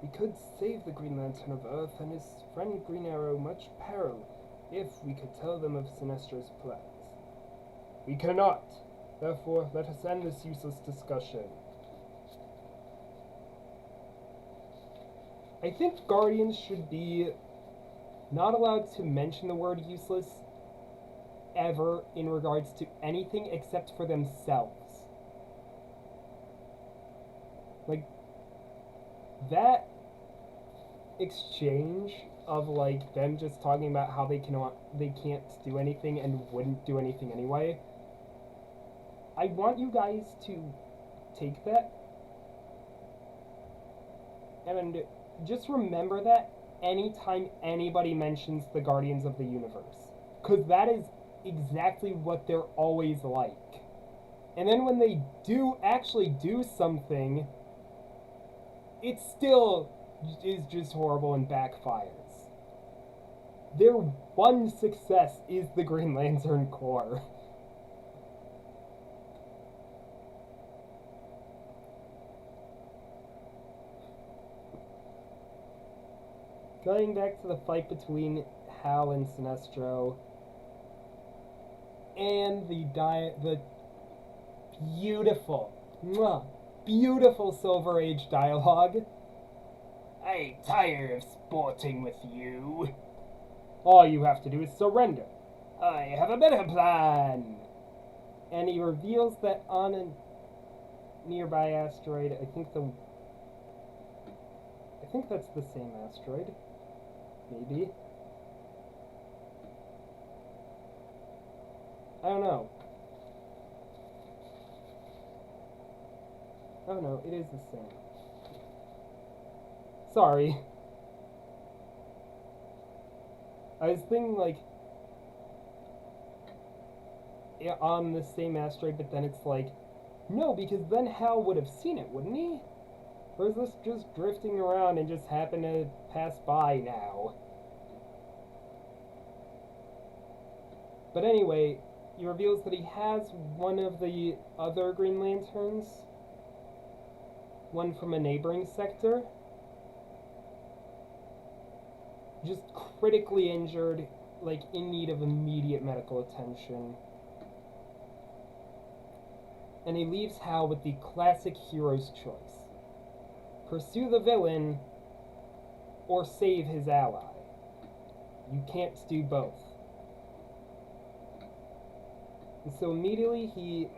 we could save the Green Lantern of Earth and his friend Green Arrow much peril if we could tell them of Sinestro's plans. We cannot. Therefore, let us end this useless discussion. I think Guardians should be not allowed to mention the word useless ever in regards to anything except for themselves. Like, that exchange of like them just talking about how they can't do anything and wouldn't do anything anyway. I want you guys to take that and just remember that anytime anybody mentions the Guardians of the Universe, because that is exactly what they're always like. And then when they do actually do something, it still is just horrible and backfires. Their one success is the Green Lantern Corps. Going back to the fight between Hal and Sinestro, and the beautiful, beautiful Silver Age dialogue. I'm tired of sporting with you. All you have to do is surrender. I have a better plan. And he reveals that on a nearby asteroid, I think that's the same asteroid. Maybe. I don't know. Oh no, it is the same. Sorry. I was thinking like on the same asteroid, but then it's like, no, because then Hal would have seen it, wouldn't he? Or is this just drifting around and just happen to pass by now? But anyway, he reveals that he has one of the other Green Lanterns, one from a neighboring sector, just critically injured, like in need of immediate medical attention. And he leaves Hal with the classic hero's choice. Pursue the villain, or save his ally. You can't do both. And so immediately he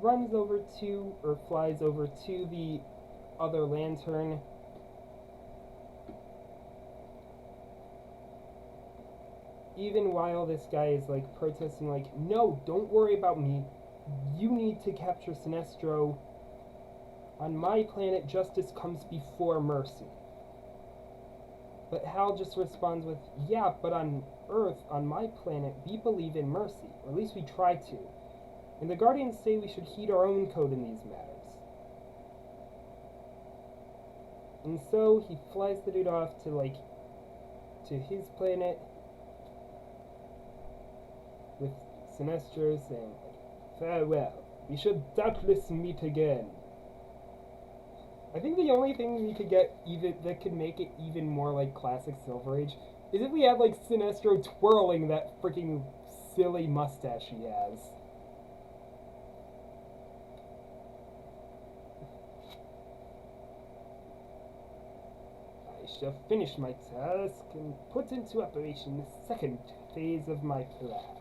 runs over to, or flies over to the other lantern. Even while this guy is like protesting, like, no, don't worry about me. You need to capture Sinestro. On my planet, justice comes before mercy. But Hal just responds with, yeah, but on Earth, on my planet, we believe in mercy. Or at least we try to. And the Guardians say we should heed our own code in these matters. And so he flies the dude off to his planet with Sinestro saying, farewell, we should doubtless meet again. I think the only thing we could get that could make it even more like classic Silver Age is if we had like Sinestro twirling that freaking silly mustache he has. I shall finish my task and put into operation the second phase of my plan.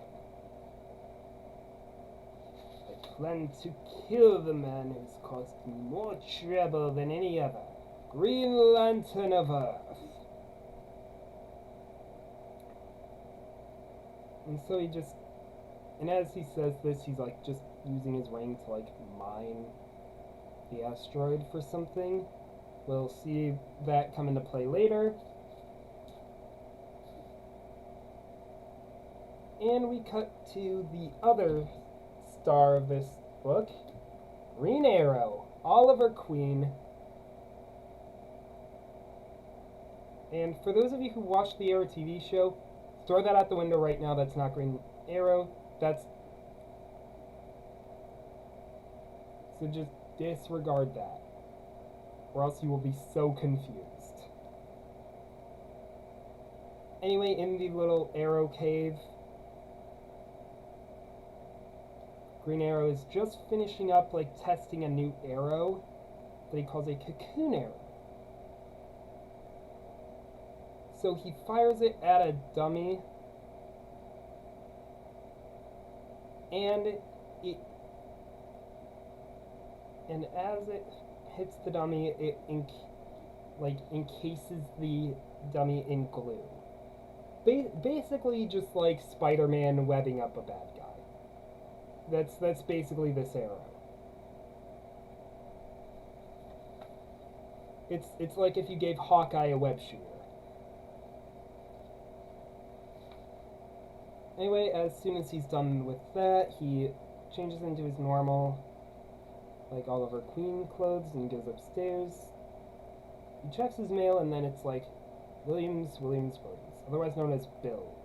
I plan to kill the man who's caused me more trouble than any other Green Lantern of Earth. And so and as he says this, he's like just using his ring to like mine the asteroid for something. We'll see that come into play later. And we cut to the other star of this book, Green Arrow, Oliver Queen. And for those of you who watched the Arrow TV show, throw that out the window right now. That's not Green Arrow. So just disregard that, or else you will be so confused. Anyway, in the little Arrow cave, Green Arrow is just finishing up, like, testing a new arrow that he calls a cocoon arrow. So he fires it at a dummy, and as it hits the dummy, it encases the dummy in glue. Basically just like Spider-Man webbing up a bad guy. That's basically this arrow. It's like if you gave Hawkeye a web shooter. Anyway, as soon as he's done with that, he changes into his normal, like, Oliver Queen clothes and goes upstairs. He checks his mail, and then it's like, Williams, otherwise known as Bills.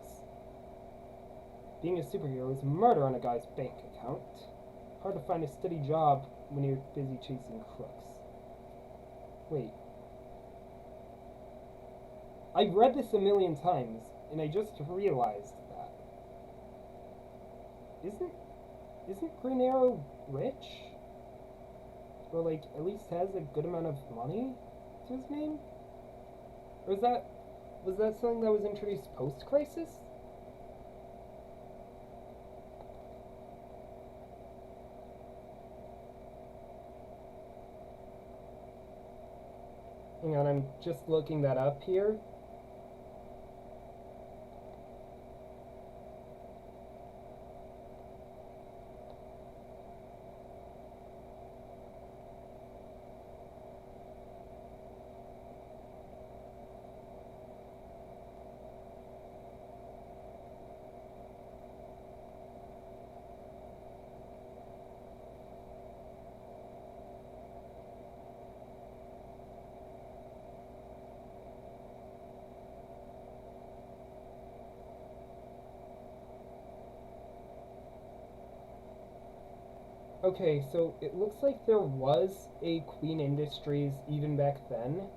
Being a superhero is murder on a guy's bank account. Hard to find a steady job when you're busy chasing crooks. Wait. I've read this a million times, and I just realized that. Isn't Green Arrow rich? Or, like, at least has a good amount of money to his name? Or was that something that was introduced post-Crisis? Hang on, I'm just looking that up here. Okay, so it looks like there was a Queen Industries even back then.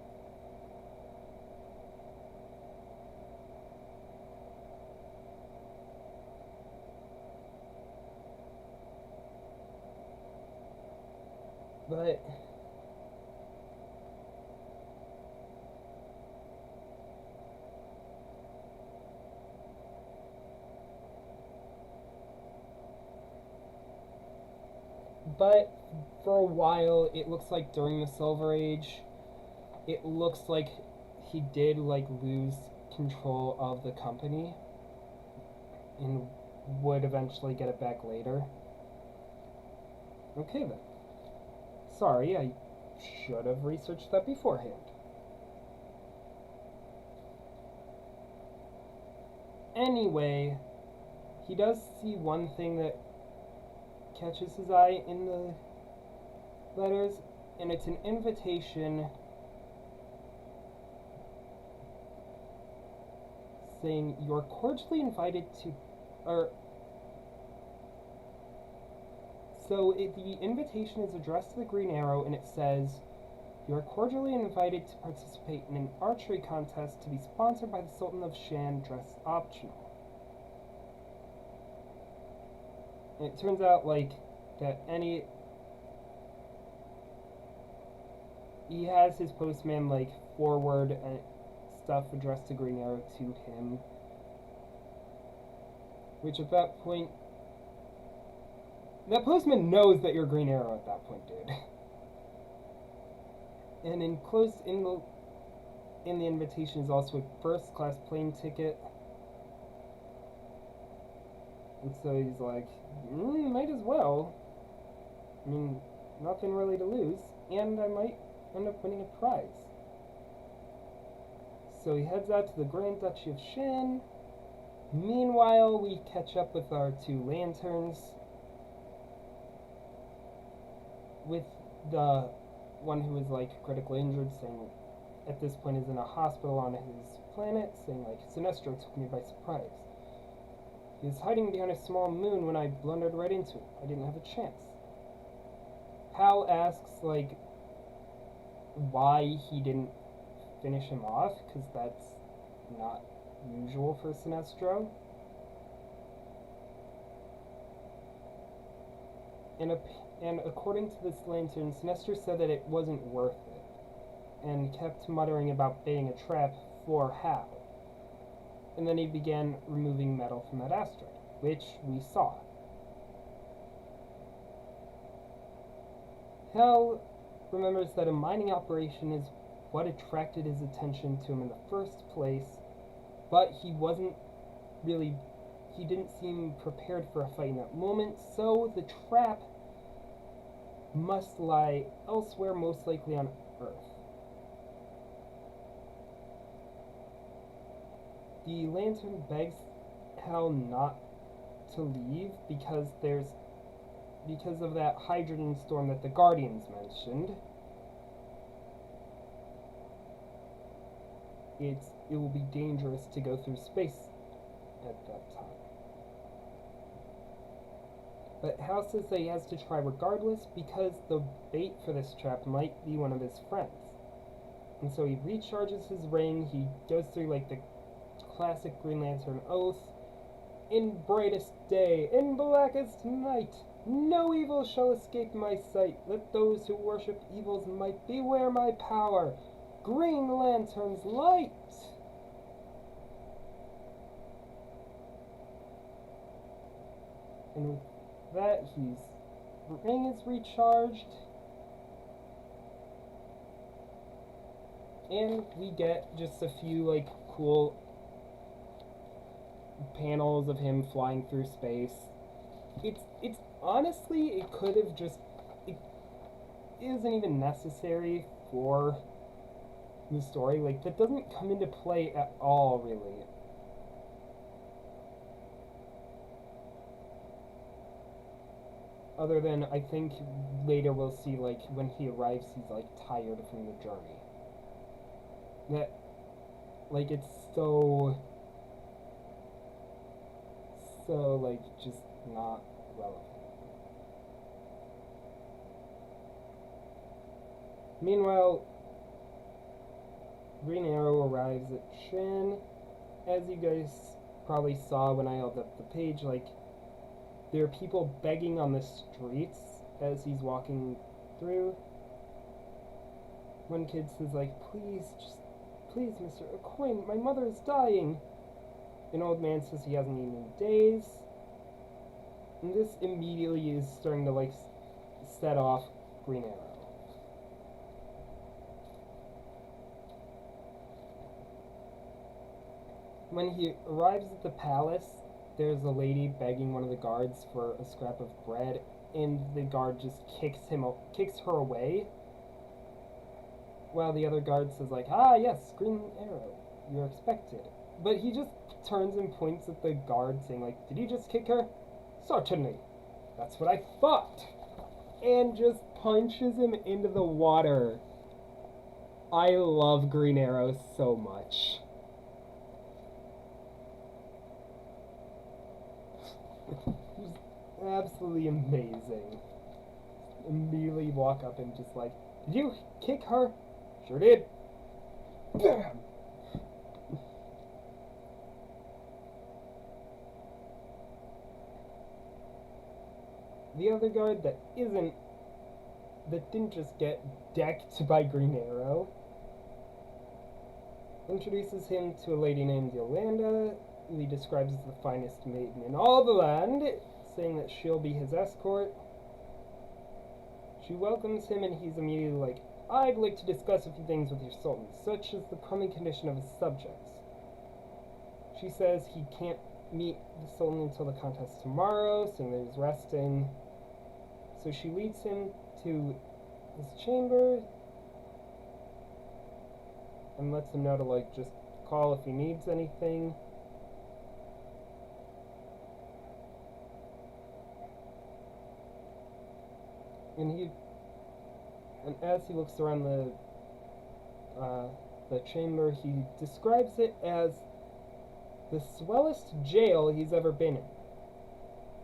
But for a while, it looks like during the Silver Age, it looks like he did like lose control of the company and would eventually get it back later. Okay then. Sorry, I should have researched that beforehand. Anyway, he does see one thing that catches his eye in the letters, and it's an invitation saying you're cordially invited to, the invitation is addressed to the Green Arrow, and it says, you are cordially invited to participate in an archery contest to be sponsored by the Sultan of Shan, dress optional. And it turns out, like, that he has his postman, like, forward stuff addressed to Green Arrow to him. Which at that point, that postman knows that you're Green Arrow at that point, dude. And enclosed in the invitation is also a first-class plane ticket. And so he's like, might as well. I mean, nothing really to lose, and I might end up winning a prize. So he heads out to the Grand Duchy of Shan. Meanwhile, we catch up with our two lanterns. With the one who is like critically injured, saying at this point is in a hospital on his planet, saying like, Sinestro took me by surprise. He was hiding behind a small moon when I blundered right into it. I didn't have a chance. Hal asks like why he didn't finish him off, because that's not usual for Sinestro. And according to this lantern, Sinestro said that it wasn't worth it, and kept muttering about baiting a trap for Hal. And then he began removing metal from that asteroid, which we saw. Hal remembers that a mining operation is what attracted his attention to him in the first place, but he didn't seem prepared for a fight in that moment, so the trap must lie elsewhere, most likely on Earth. The lantern begs Hal not to leave because of that hydrogen storm that the Guardians mentioned. It will be dangerous to go through space at that time. But Hal says that he has to try regardless because the bait for this trap might be one of his friends. And so he recharges his ring, he goes through like the classic Green Lantern oath. In brightest day, in blackest night, no evil shall escape my sight. Let those who worship evil's might beware my power. Green Lantern's light! And with that, his ring is recharged. And we get just a few, like, cool panels of him flying through space. It's honestly, it could have just, it isn't even necessary for the story. Like, that doesn't come into play at all, really. Other than, I think later we'll see, like, when he arrives, he's, like, tired from the journey. That, like, it's so, like, just not relevant. Meanwhile, Green Arrow arrives at Shin. As you guys probably saw when I held up the page, like, there are people begging on the streets as he's walking through. One kid says, like, please, Mr. Aucoin, my mother is dying. An old man says he hasn't eaten in days. And this immediately is starting to, like, set off Green Arrow. When he arrives at the palace, there's a lady begging one of the guards for a scrap of bread, and the guard just kicks her away. While the other guard says, like, ah, yes, Green Arrow, you're expected. But he just turns and points at the guard, saying, like, did you just kick her? Certainly. That's what I thought. And just punches him into the water. I love Green Arrow so much. He's absolutely amazing. Immediately walk up and just like, did you kick her? Sure did. Bam! The other guard that didn't just get decked by Green Arrow, introduces him to a lady named Yolanda, who he describes as the finest maiden in all the land, saying that she'll be his escort. She welcomes him and he's immediately like, I'd like to discuss a few things with your sultan, such as the coming condition of his subjects. She says he can't meet the sultan until the contest tomorrow, saying that he's resting. So she leads him to his chamber and lets him know to, like, just call if he needs anything. And as he looks around the chamber, he describes it as the swellest jail he's ever been in.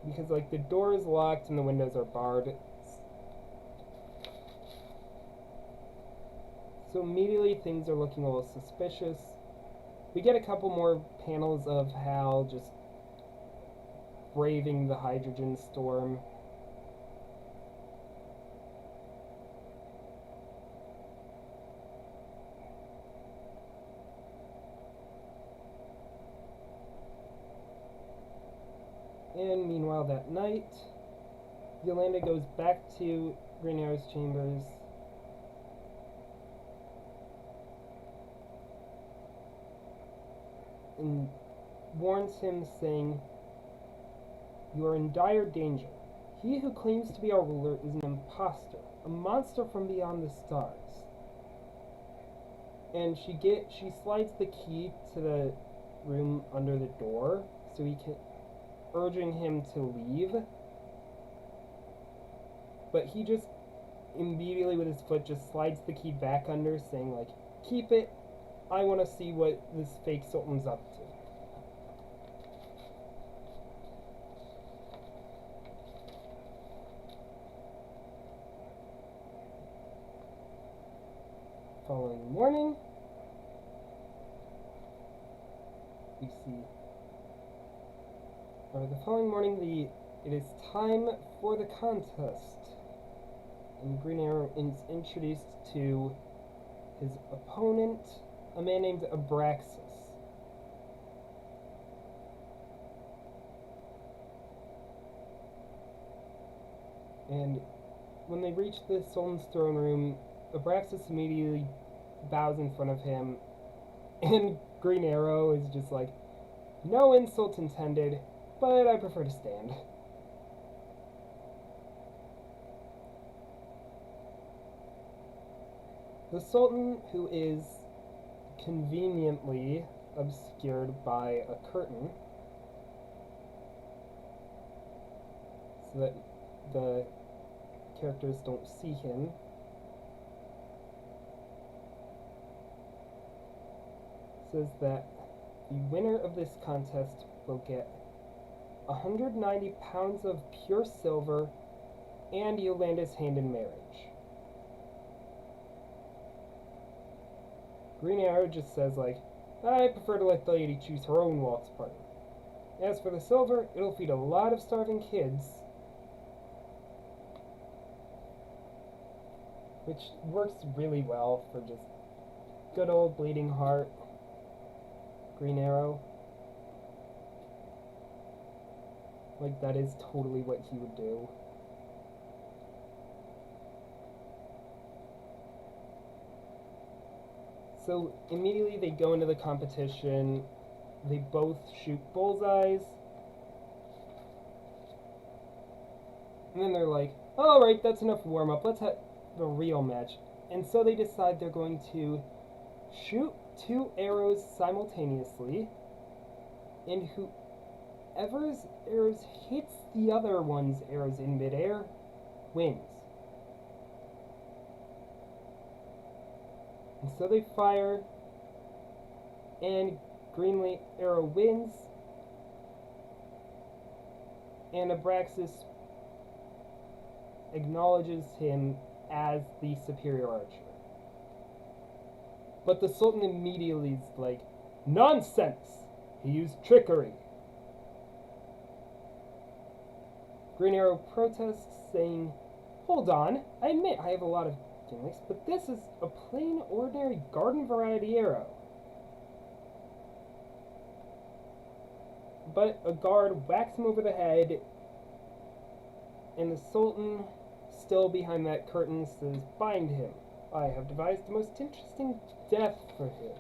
Because, like, the door is locked and the windows are barred. So immediately things are looking a little suspicious. We get a couple more panels of Hal just braving the hydrogen storm. And meanwhile that night, Yolanda goes back to Green Arrow's chambers and warns him, saying, you are in dire danger. He who claims to be our ruler is an impostor, a monster from beyond the stars. And she slides the key to the room under the door, so he can, urging him to leave. But he just immediately with his foot just slides the key back under, saying, like, keep it. I want to see what this fake sultan's up to. Following following morning, we see, it is time for the contest. And Green Arrow is introduced to his opponent, a man named Abraxas. And when they reach the Sultan's throne room, Abraxas immediately bows in front of him, and Green Arrow is just like, no insult intended, but I prefer to stand. The Sultan, who is conveniently obscured by a curtain, so that the characters don't see him, says that the winner of this contest will get 190 pounds of pure silver and Yolanda's hand in marriage. Green Arrow just says, like, I prefer to let the lady choose her own waltz partner. As for the silver, it'll feed a lot of starving kids. Which works really well for just good old bleeding heart Green Arrow. Like, that is totally what he would do. So immediately they go into the competition. They both shoot bullseyes. And then they're like, alright, that's enough warm-up. Let's have the real match. And so they decide they're going to shoot 2 arrows simultaneously. And whoever's arrows hits the other one's arrows in midair wins. And so they fire, and Green Arrow wins, and Abraxas acknowledges him as the superior archer. But the Sultan immediately is like, nonsense! He used trickery. Green Arrow protests, saying, hold on, I admit I have a lot of gimmicks, but this is a plain, ordinary garden variety arrow. But a guard whacks him over the head, and the Sultan, still behind that curtain, says, bind him. I have devised the most interesting death for him.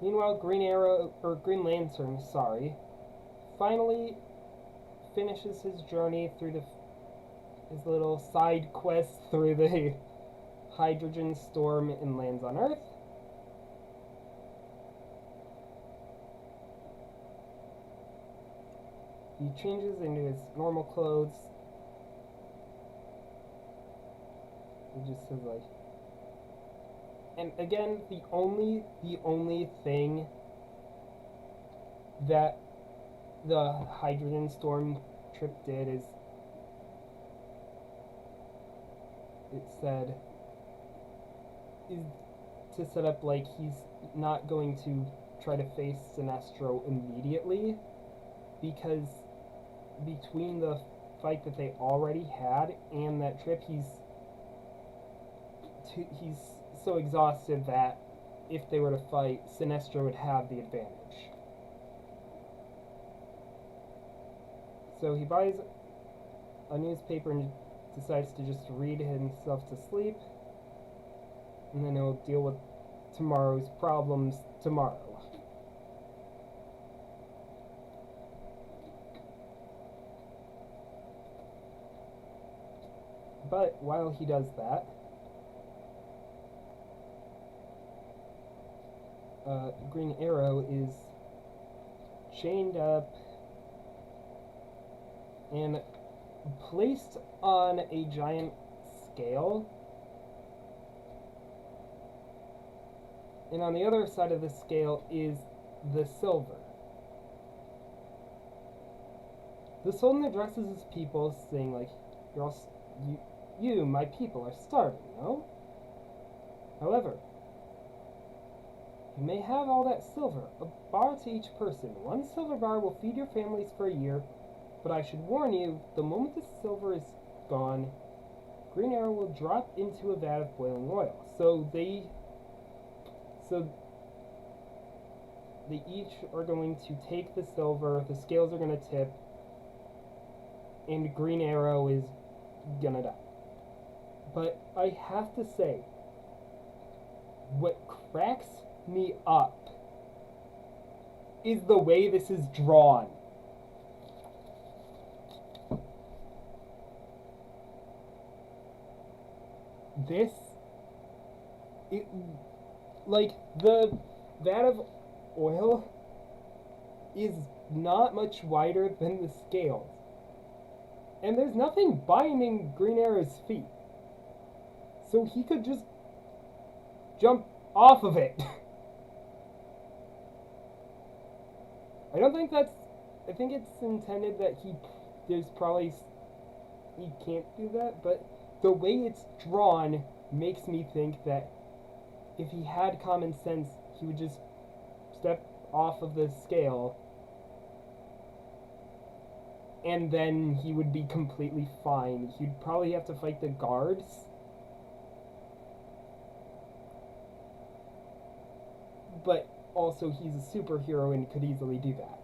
Meanwhile, Green Lantern, finally finishes his journey through his little side quest through the hydrogen storm and lands on Earth. He changes into his normal clothes. He just says, like, and again, the only thing that the hydrogen storm trip did is it said is to set up, like, he's not going to try to face Sinestro immediately, because between the fight that they already had and that trip, he's so exhausted that if they were to fight, Sinestro would have the advantage. So he buys a newspaper and decides to just read himself to sleep, and then he'll deal with tomorrow's problems tomorrow. But while he does that, Green Arrow is chained up and placed on a giant scale. And on the other side of the scale is the silver. The Sultan addresses his people, saying, like, You, my people, are starving, no? However, you may have all that silver, a bar to each person. 1 silver bar will feed your families for a year, but I should warn you, the moment the silver is gone, Green Arrow will drop into a vat of boiling oil. So they each are going to take the silver, the scales are going to tip, and Green Arrow is gonna die. But I have to say, what cracks me up is the way this is drawn. Like, the vat of oil is not much wider than the scales. And there's nothing binding Green Arrow's feet. So he could just jump off of it. I don't think that's... I think it's intended that he can't do that, but the way it's drawn makes me think that if he had common sense, he would just step off of the scale and then he would be completely fine. He'd probably have to fight the guards. But also, he's a superhero and could easily do that.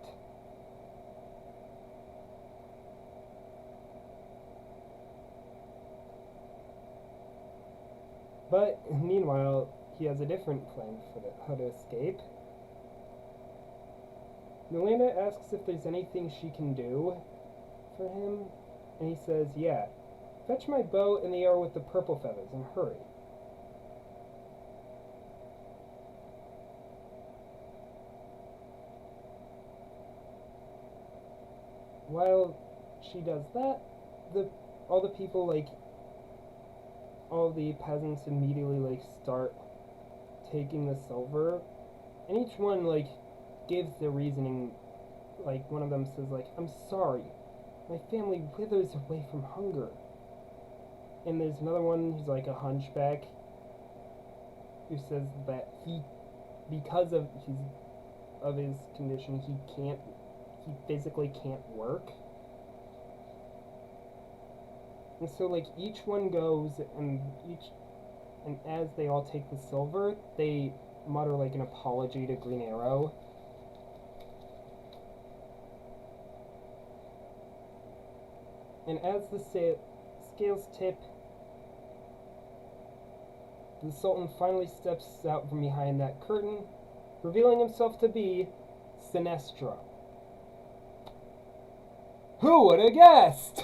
But, meanwhile, he has a different plan for how to escape. Melinda asks if there's anything she can do for him, and he says, yeah. Fetch my bow and the arrow with the purple feathers, and hurry. While she does that, all the people, like, all the peasants immediately, like, start taking the silver, and each one, like, gives their reasoning. Like, one of them says, like, I'm sorry, my family withers away from hunger. And there's another one who's like a hunchback who says that because of his condition, he physically can't work. And so, like, each one goes, and as they all take the silver, they mutter, like, an apology to Green Arrow. And as the scales tip, the Sultan finally steps out from behind that curtain, revealing himself to be Sinestro. Who would have guessed?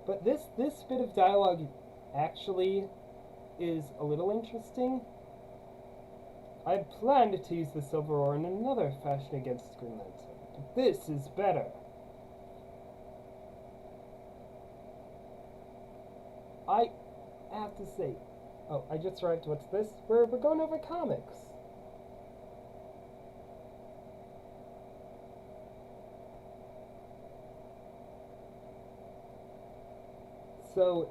But this bit of dialogue actually is a little interesting. I had planned to use the silver ore in another fashion against Green Lantern, but this is better. I have to say, oh, I just arrived. What's this? We're going over comics. So,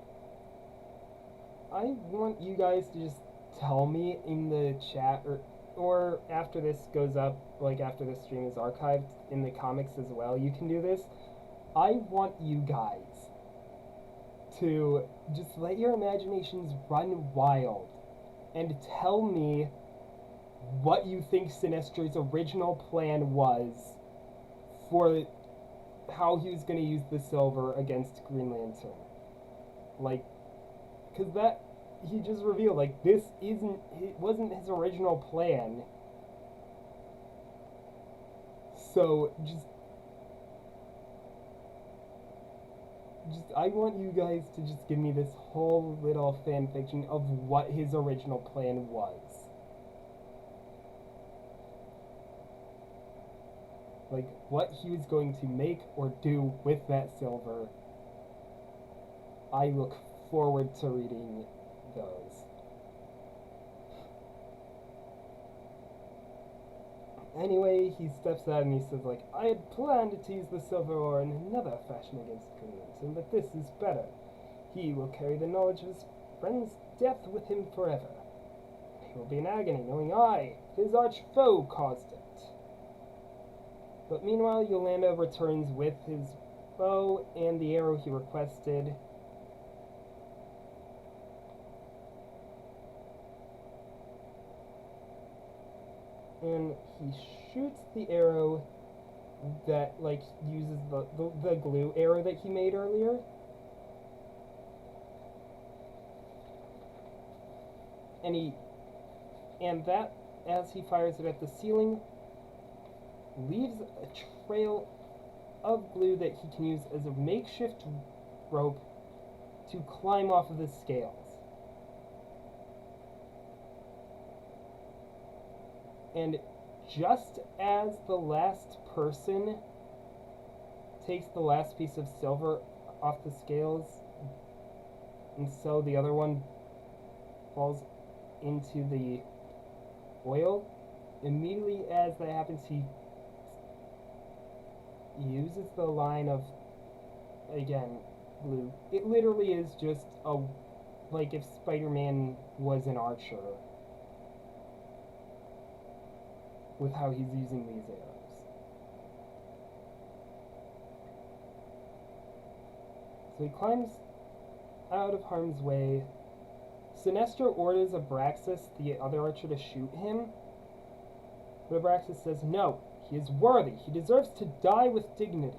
I want you guys to just tell me in the chat, or after this goes up, like after this stream is archived in the comics as well, you can do this. I want you guys to just let your imaginations run wild and tell me what you think Sinestro's original plan was for how he was going to use the silver against Green Lantern. Like, because that, he just revealed, like, it wasn't his original plan. So, I want you guys to just give me this whole little fan fiction of what his original plan was. Like, what he was going to make or do with that silver. I look forward to reading those. Anyway, he steps out and he says, like, I had planned to use the silver ore in another fashion against Green Lantern, but this is better. He will carry the knowledge of his friend's death with him forever. He will be in agony, knowing I, his arch foe, caused it. But meanwhile, Yolanda returns with his bow and the arrow he requested. And he shoots the arrow that, like, uses the glue arrow that he made earlier. And that, as he fires it at the ceiling, leaves a trail of glue that he can use as a makeshift rope to climb off of the scales. And just as the last person takes the last piece of silver off the scales, and so the other one falls into the oil, immediately as that happens, he uses the line of, again, glue. It literally is just like if Spider-Man was an archer with how he's using these arrows. So he climbs out of harm's way. Sinestro orders Abraxas, the other archer, to shoot him. But Abraxas says, no, he is worthy. He deserves to die with dignity.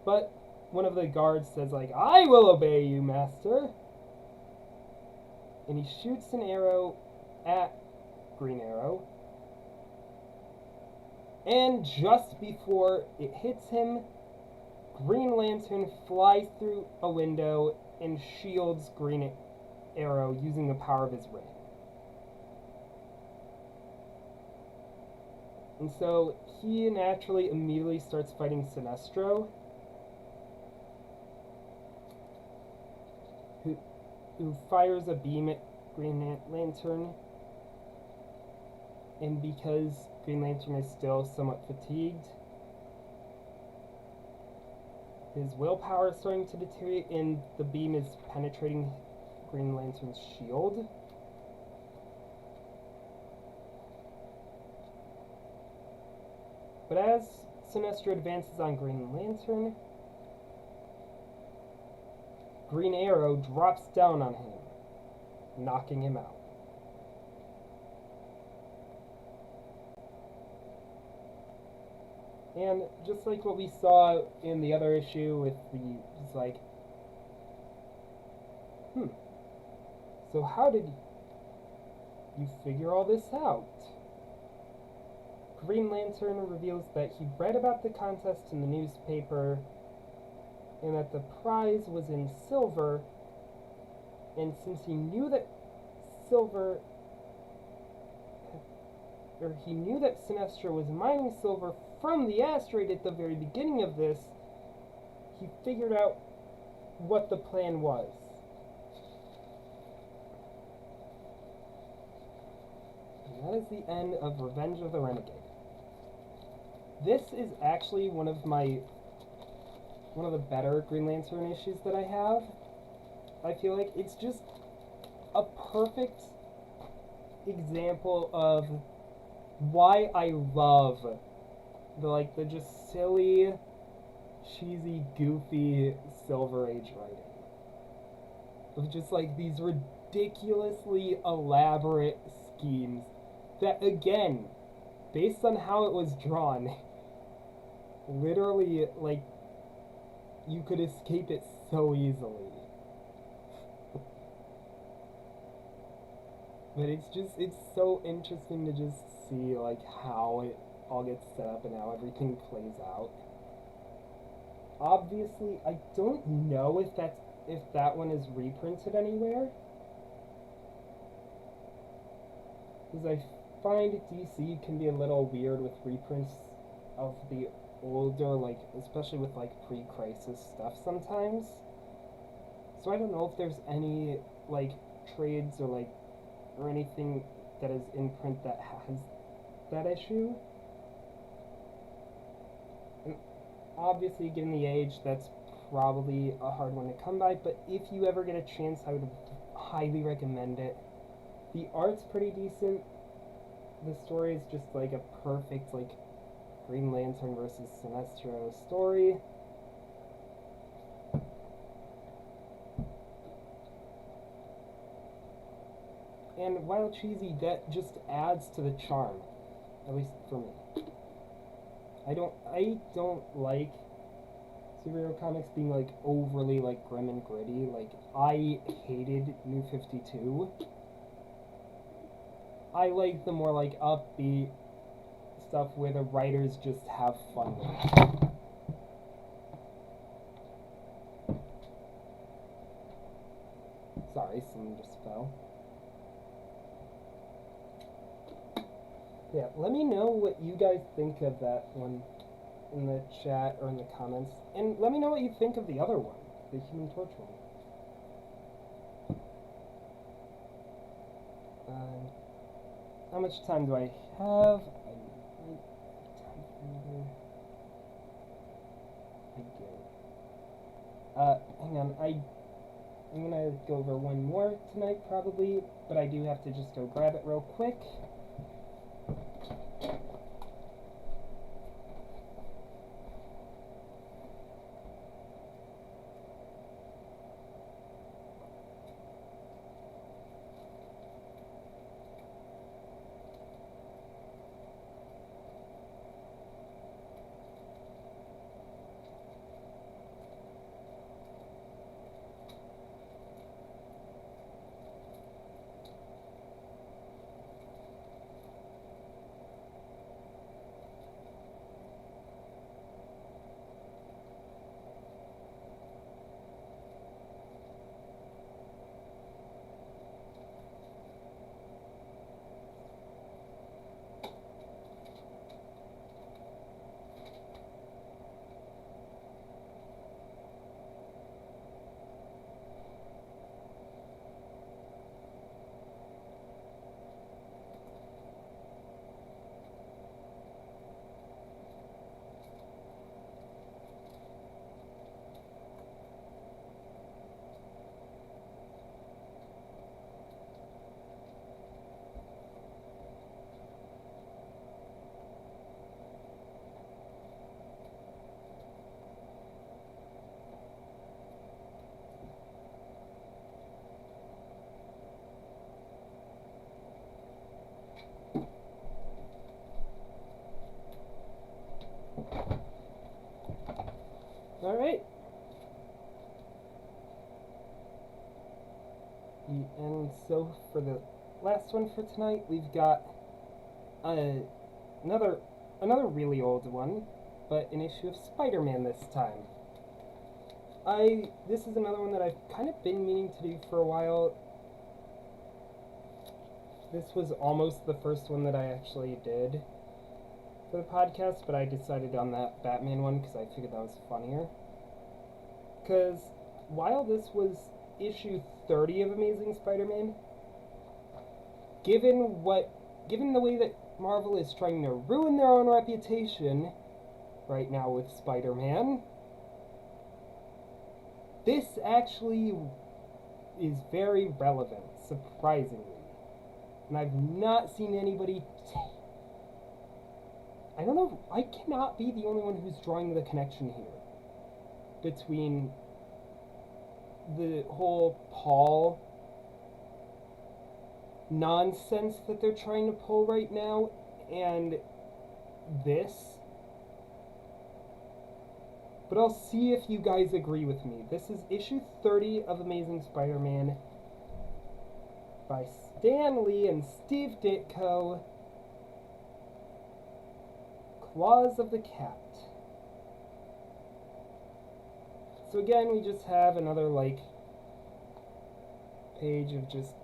But one of the guards says, like, I will obey you, master. And he shoots an arrow at Green Arrow. And just before it hits him, Green Lantern flies through a window and shields Green Arrow using the power of his ring. And so he naturally immediately starts fighting Sinestro, who fires a beam at Green Lantern. And because Green Lantern is still somewhat fatigued, his willpower is starting to deteriorate, and the beam is penetrating Green Lantern's shield. But as Sinestro advances on Green Lantern, Green Arrow drops down on him, knocking him out. And just like what we saw in the other issue with it's like, so how did you figure all this out? Green Lantern reveals that he read about the contest in the newspaper and that the prize was in silver, and since he knew that he knew that Sinestro was mining silver from the asteroid at the very beginning of this, he figured out what the plan was. And that is the end of Revenge of the Renegade. This is actually one of the better Green Lantern issues that I have. I feel like it's just a perfect example of why I love the just silly, cheesy, goofy Silver Age writing. Of just like these ridiculously elaborate schemes that, again, based on how it was drawn, literally, like, you could escape it so easily. But it's so interesting to just see, like, how it all gets set up and how everything plays out. Obviously, I don't know if that one is reprinted anywhere, because I find DC can be a little weird with reprints of the older, like, especially with, like, pre-crisis stuff sometimes. So I don't know if there's any, like, trades or anything that is in print that has that issue. And obviously, given the age, that's probably a hard one to come by, but if you ever get a chance, I would highly recommend it. The art's pretty decent. The story is just like a perfect, like, Green Lantern versus Sinestro story. And while cheesy, that just adds to the charm, at least for me. I don't like superhero comics being like overly like grim and gritty. Like, I hated New 52. I like the more like upbeat stuff where the writers just have fun with it. Sorry, someone just fell. Yeah, let me know what you guys think of that one in the chat or in the comments. And let me know what you think of the other one, the Human Torch one. How much time do I have? I do. Hang on, I'm gonna go over one more tonight probably, but I do have to just go grab it real quick. Alright. And so for the last one for tonight, we've got another really old one, but an issue of Spider-Man this time. This is another one that I've kind of been meaning to do for a while. This was almost the first one that I actually did for the podcast, but I decided on that Batman one because I figured that was funnier. Because while this was issue 30 of Amazing Spider-Man, given the way that Marvel is trying to ruin their own reputation right now with Spider-Man, this actually is very relevant, surprisingly. And I've not seen anybody... I don't know, I cannot be the only one who's drawing the connection here between the whole Paul nonsense that they're trying to pull right now and this. But I'll see if you guys agree with me. This is issue 30 of Amazing Spider-Man by Stan Lee and Steve Ditko. Claws of the Cat. So again, we just have another, like, page of just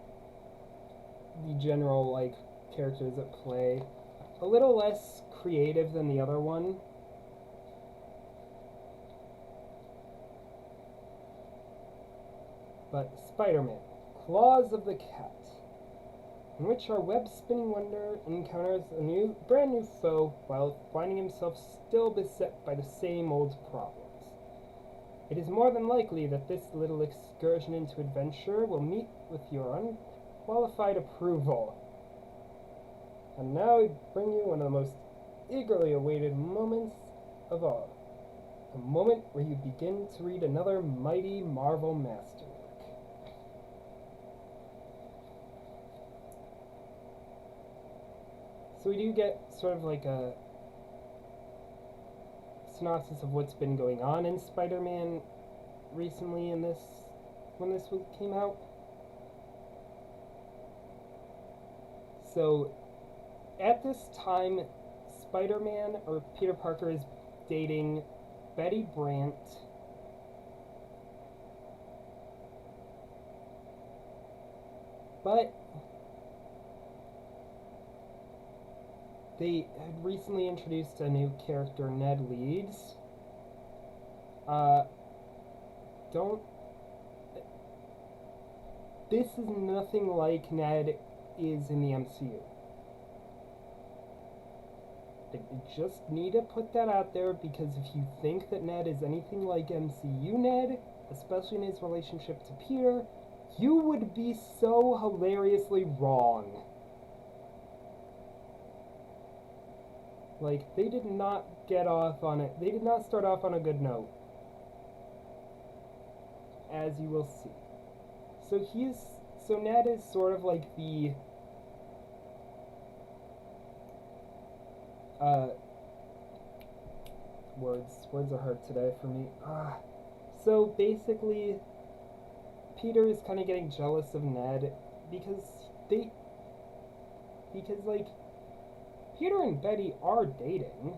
the general, like, characters at play. A little less creative than the other one. But Spider-Man, Claws of the Cat. in which our web-spinning wonder encounters a brand new foe while finding himself still beset by the same old problems. It is more than likely that this little excursion into adventure will meet with your unqualified approval. And now we bring you one of the most eagerly awaited moments of all. A moment where you begin to read another mighty Marvel masterwork. So we do get sort of like a synopsis of what's been going on in Spider-Man recently when this came out. So at this time, Spider-Man, or Peter Parker, is dating Betty Brant. But they had recently introduced a new character, Ned Leeds. This is nothing like Ned is in the MCU. I just need to put that out there, because if you think that Ned is anything like MCU Ned, especially in his relationship to Peter, you would be so hilariously wrong. Like, they did not get off on it. They did not start off on a good note, as you will see. So Ned is sort of like the words are hard today for me. So basically, Peter is kind of getting jealous of Ned because like, Peter and Betty are dating,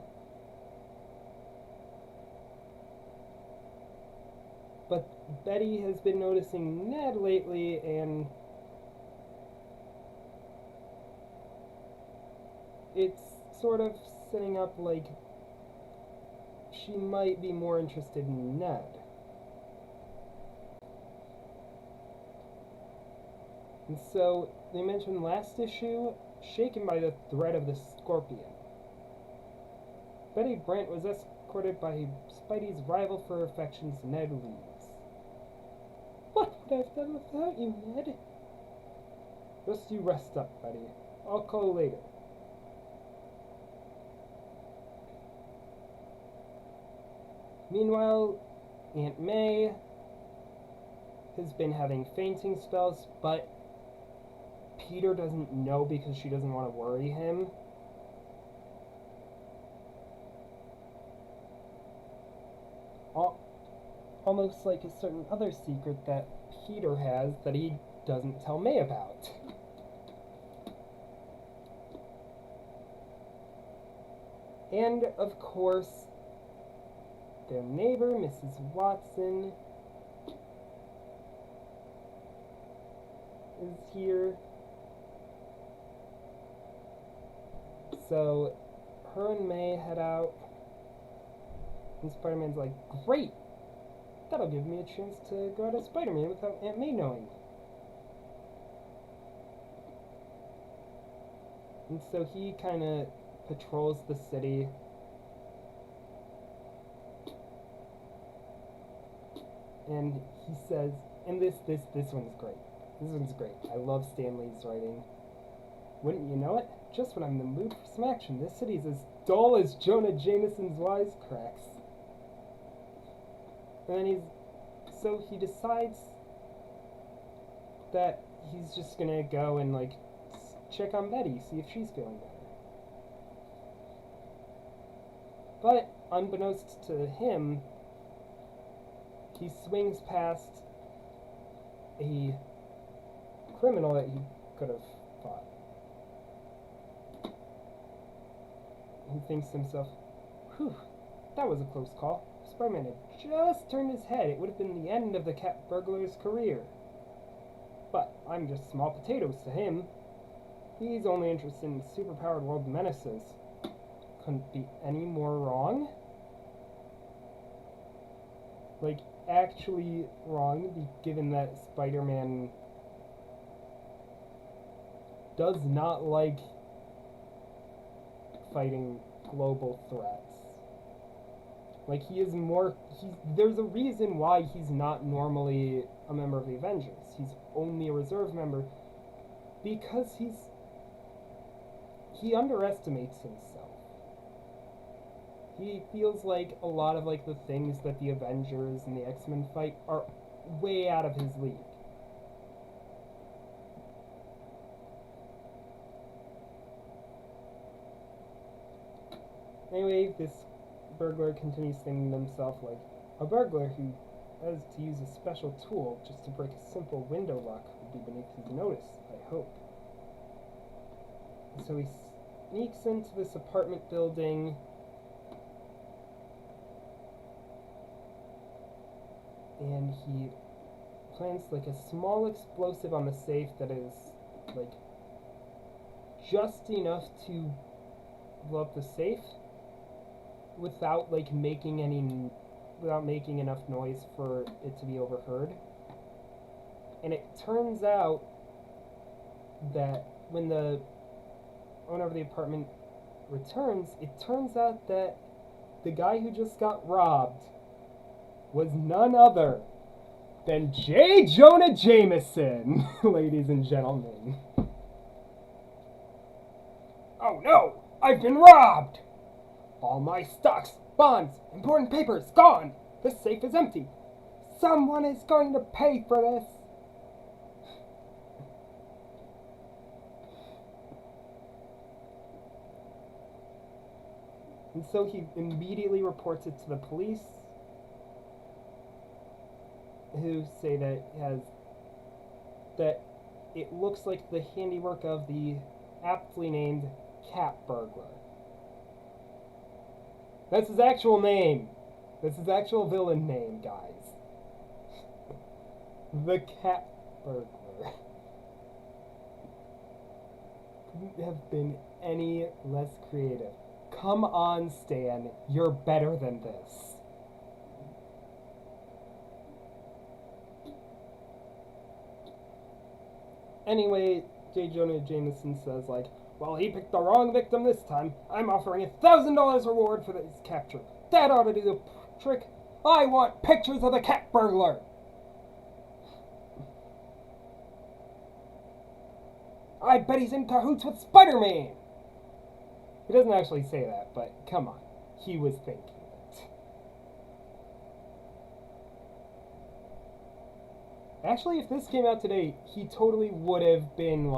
but Betty has been noticing Ned lately, and it's sort of setting up like she might be more interested in Ned. And so they mentioned last issue, shaken by the threat of the Scorpion, Betty Brant was escorted by Spidey's rival for affections, Ned Leeds. What would I have done without you, Ned? Just you rest up, Betty. I'll call later. Meanwhile, Aunt May has been having fainting spells, but Peter doesn't know because she doesn't want to worry him. Almost like a certain other secret that Peter has that he doesn't tell May about. And, of course, their neighbor, Mrs. Watson, is here. So, her and May head out, and Spider-Man's like, great! That'll give me a chance to go out as Spider-Man without Aunt May knowing. And so he kind of patrols the city. And he says, and this one's great. This one's great. I love Stan Lee's writing. Wouldn't you know it? Just when I'm in the mood for some action, this city's as dull as Jonah Jameson's wisecracks. And then he decides that he's just gonna go and, like, check on Betty, see if she's feeling better. But, unbeknownst to him, he swings past a criminal that he could have fought. He thinks to himself, whew, that was a close call. If Spider-Man had just turned his head, it would have been the end of the cat burglar's career. But I'm just small potatoes to him. He's only interested in superpowered world menaces. Couldn't be any more wrong. Like, actually wrong, given that Spider-Man does not like fighting global threats. Like, there's a reason why he's not normally a member of the Avengers. He's only a reserve member because he underestimates himself. He feels like a lot of like the things that the Avengers and the X-Men fight are way out of his league. Anyway, this burglar continues thinking to himself like, a burglar who has to use a special tool just to break a simple window lock would be beneath his notice, I hope. And so he sneaks into this apartment building. And he plants like a small explosive on the safe that is like just enough to blow up the safe without making enough noise for it to be overheard. And it turns out that when the owner of the apartment returns, it turns out that the guy who just got robbed was none other than J. Jonah Jameson, ladies and gentlemen. Oh no! I've been robbed! All my stocks, bonds, important papers gone! The safe is empty! Someone is going to pay for this! And so he immediately reports it to the police, who say that it looks like the handiwork of the aptly named Cat Burglar. That's his actual name. That's his actual villain name, guys. The Cat Burglar. Couldn't have been any less creative. Come on, Stan. You're better than this. Anyway, J. Jonah Jameson says, well, he picked the wrong victim this time. I'm offering $1,000 reward for his capture. That ought to do the trick. I want pictures of the cat burglar. I bet he's in cahoots with Spider-Man. He doesn't actually say that, but come on. He was thinking it. Actually, if this came out today, he totally would have been,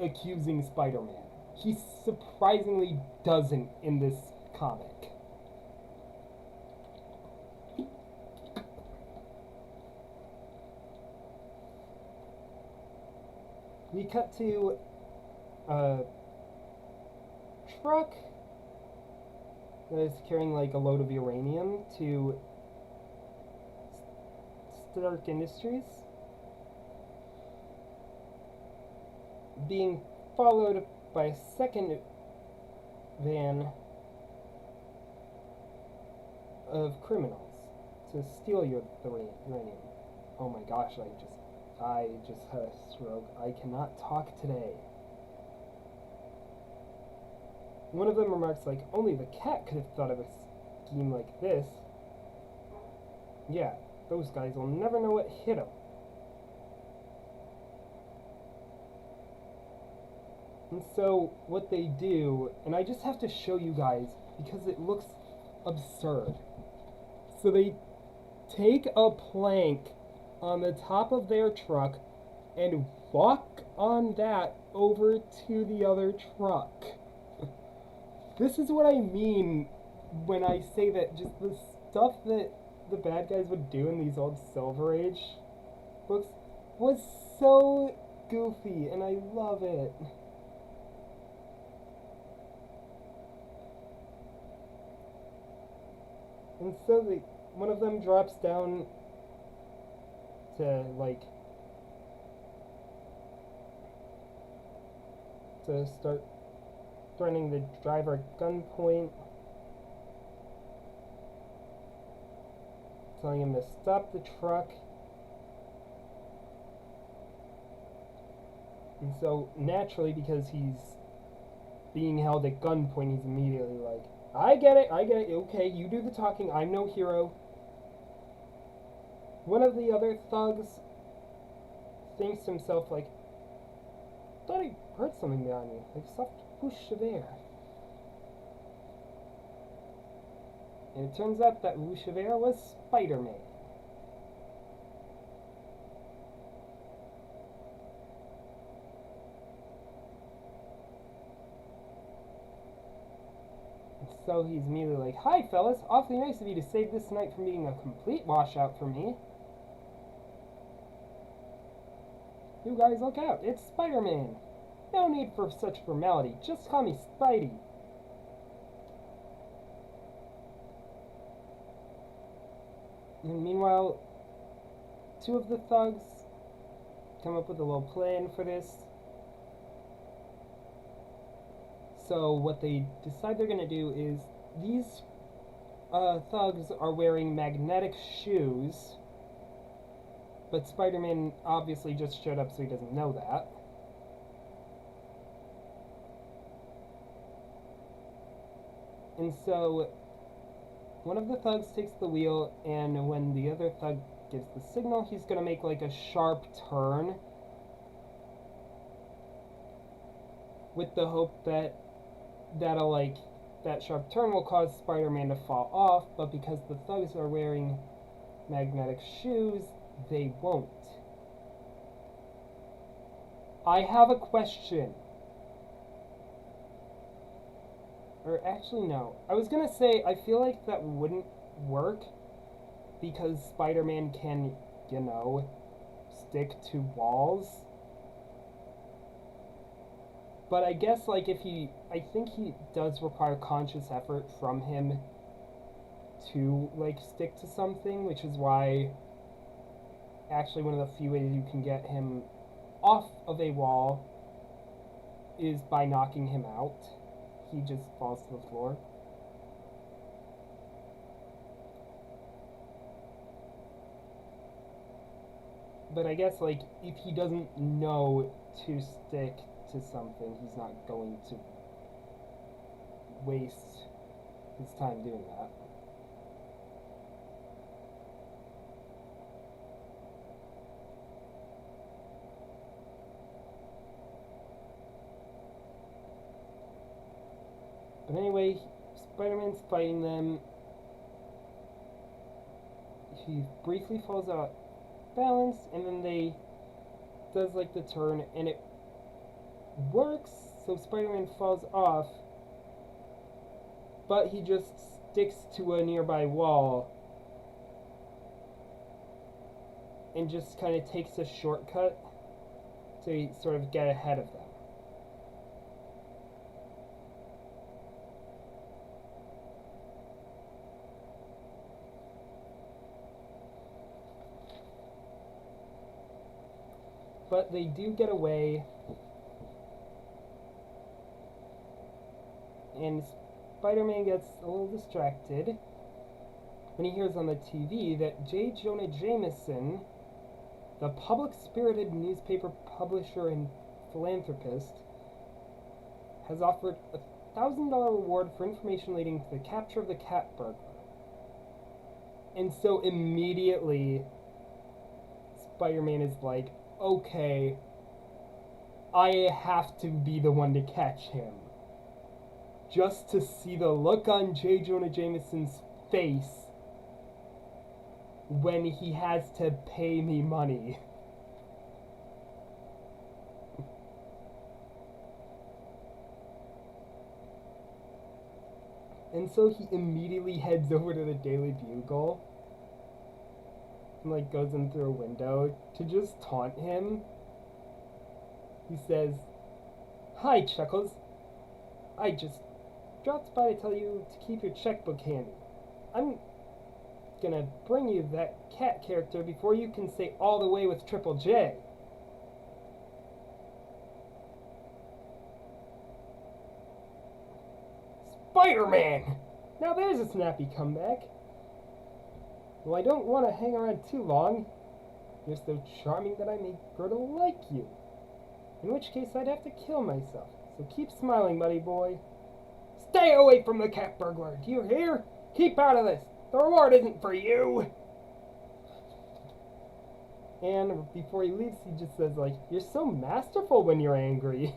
accusing Spider-Man. He surprisingly doesn't in this comic. We cut to a truck that is carrying a load of uranium to Stark Industries, being followed by a second van of criminals to steal the uranium. Oh my gosh, I just had a stroke. I cannot talk today. One of them remarks only the cat could have thought of a scheme like this. Yeah, those guys will never know what hit them. And so what they do, and I just have to show you guys because it looks absurd. So they take a plank on the top of their truck and walk on that over to the other truck. This is what I mean when I say that just the stuff that the bad guys would do in these old Silver Age books was so goofy, and I love it. And so one of them drops down to to start threatening the driver at gunpoint, telling him to stop the truck. And so, naturally, because he's being held at gunpoint, he's immediately like, I get it, okay, you do the talking, I'm no hero. One of the other thugs thinks to himself, like, I thought I heard something behind me, like a soft whoosh of air. And it turns out that whoosh of air was Spider-Man. And so he's immediately like, hi fellas, awfully nice of you to save this night from being a complete washout for me. You guys look out, it's Spider-Man. No need for such formality, just call me Spidey. And meanwhile, two of the thugs come up with a little plan for this. So what they decide they're going to do is these thugs are wearing magnetic shoes, but Spider-Man obviously just showed up so he doesn't know that. And so one of the thugs takes the wheel, and when the other thug gives the signal, he's going to make like a sharp turn with the hope that that sharp turn will cause Spider-Man to fall off, but because the thugs are wearing magnetic shoes, they won't. I have a question. Or actually, no. I was gonna say, I feel like that wouldn't work because Spider-Man can, you know, stick to walls. But I guess, like, I think he does require conscious effort from him to, like, stick to something, which is why, actually, one of the few ways you can get him off of a wall is by knocking him out. He just falls to the floor. But I guess, like, if he doesn't know to stick to something, he's not going to waste his time doing that. But anyway, Spider-Man's fighting them. He briefly falls out balance, and then they does like the turn, and it works, so Spider-Man falls off, but he just sticks to a nearby wall and just kind of takes a shortcut to sort of get ahead of them. But they do get away, and Spider-Man gets a little distracted when he hears on the TV that J. Jonah Jameson, the public-spirited newspaper publisher and philanthropist, has offered a $1,000 reward for information leading to the capture of the cat burglar. And so immediately, Spider-Man is like, okay, I have to be the one to catch him. Just to see the look on J. Jonah Jameson's face when he has to pay me money. And so he immediately heads over to the Daily Bugle and like goes in through a window to just taunt him. He says, "Hi, Chuckles. I just dropped by to tell you to keep your checkbook handy. I'm gonna bring you that cat character before you can say all the way with Triple J." Spider-Man! Now there's a snappy comeback. Well, I don't want to hang around too long. You're so charming that I may grow to like you. In which case I'd have to kill myself. So keep smiling, buddy boy. Stay away from the cat burglar, do you hear? Keep out of this. The reward isn't for you. And before he leaves, he just says, like, you're so masterful when you're angry.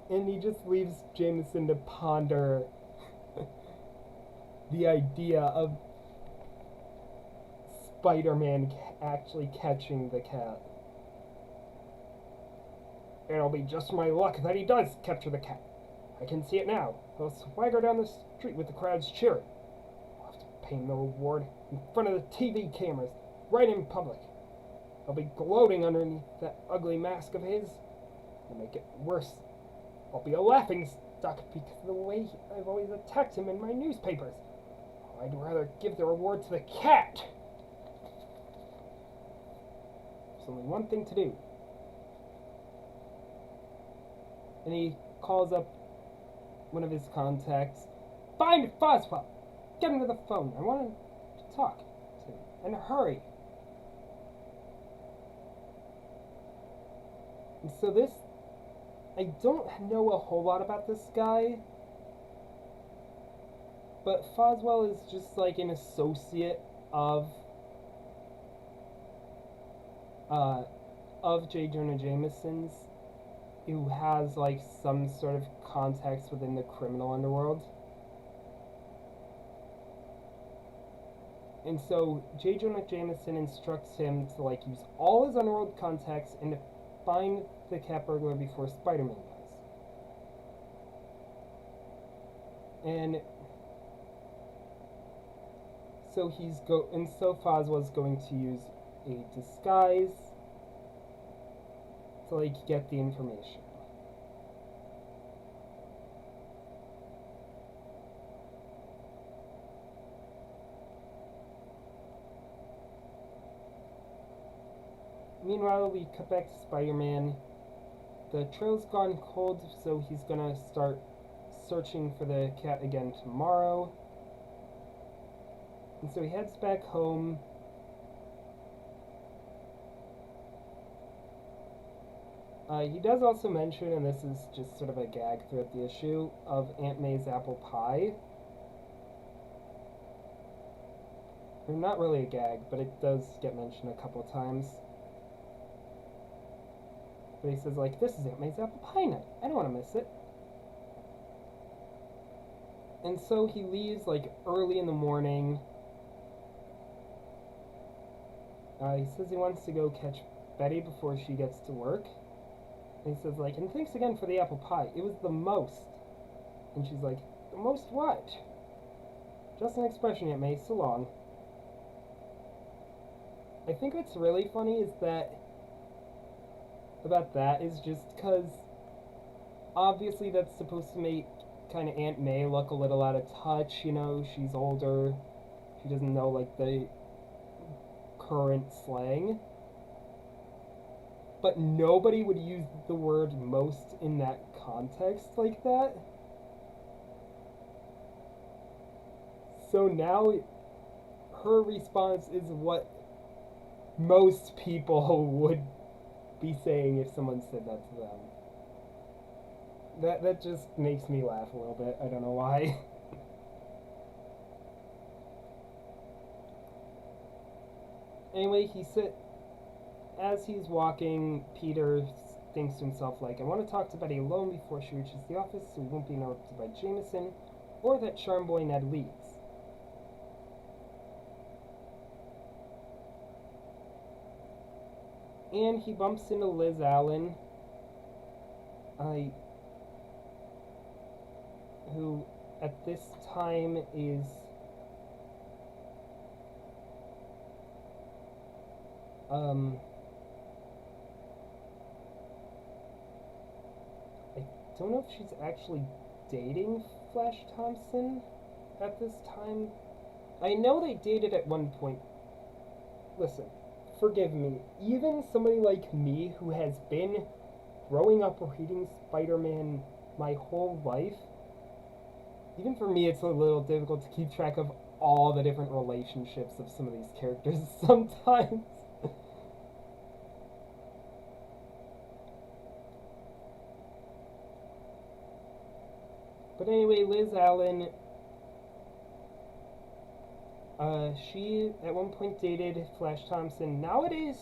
And he just leaves Jameson to ponder the idea of Spider-Man actually catching the cat. It'll be just my luck that he does capture the cat. I can see it now. He'll swagger down the street with the crowds cheering. I'll have to pay him the reward in front of the TV cameras, right in public. I'll be gloating underneath that ugly mask of his. To make it worse, I'll be a laughing stock because of the way I've always attacked him in my newspapers. I'd rather give the reward to the cat. There's only one thing to do. And he calls up one of his contacts. Find Foswell! Get him to the phone. I want to talk to him. And hurry. And so this... I don't know a whole lot about this guy. But Foswell is just like an associate of J. Jonah Jameson's, who has like some sort of contacts within the criminal underworld. And so J. Jonah Jameson instructs him to like use all his underworld contacts and to find the cat burglar before Spider-Man does. And so Foswell's going to use a disguise to like get the information. Meanwhile, we cut back to Spider-Man. The trail's gone cold, so he's gonna start searching for the cat again tomorrow. And so he heads back home. He does also mention, and this is just sort of a gag throughout the issue, of Aunt May's apple pie. Or not really a gag, but it does get mentioned a couple times. But he says, like, this is Aunt May's apple pie night. I don't want to miss it. And so he leaves, like, early in the morning. He says he wants to go catch Betty before she gets to work. And he says, like, and thanks again for the apple pie. It was the most. And she's like, the most what? Just an expression, Aunt May. So long. I think what's really funny is that about that is just because obviously that's supposed to make kind of Aunt May look a little out of touch, you know, she's older, she doesn't know like the current slang, but nobody would use the word most in that context like that. So now her response is what most people would be saying if someone said that to them. That just makes me laugh a little bit. I don't know why. Anyway, as he's walking, Peter thinks to himself, like, I want to talk to Betty alone before she reaches the office so he won't be interrupted by Jameson or that charm boy Ned Leeds. And he bumps into Liz Allen, who at this time is I don't know if she's actually dating Flash Thompson at this time. I know they dated at one point. Listen, forgive me. Even somebody like me who has been growing up reading Spider-Man my whole life, even for me it's a little difficult to keep track of all the different relationships of some of these characters sometimes. But anyway, Liz Allen, she at one point dated Flash Thompson. Nowadays,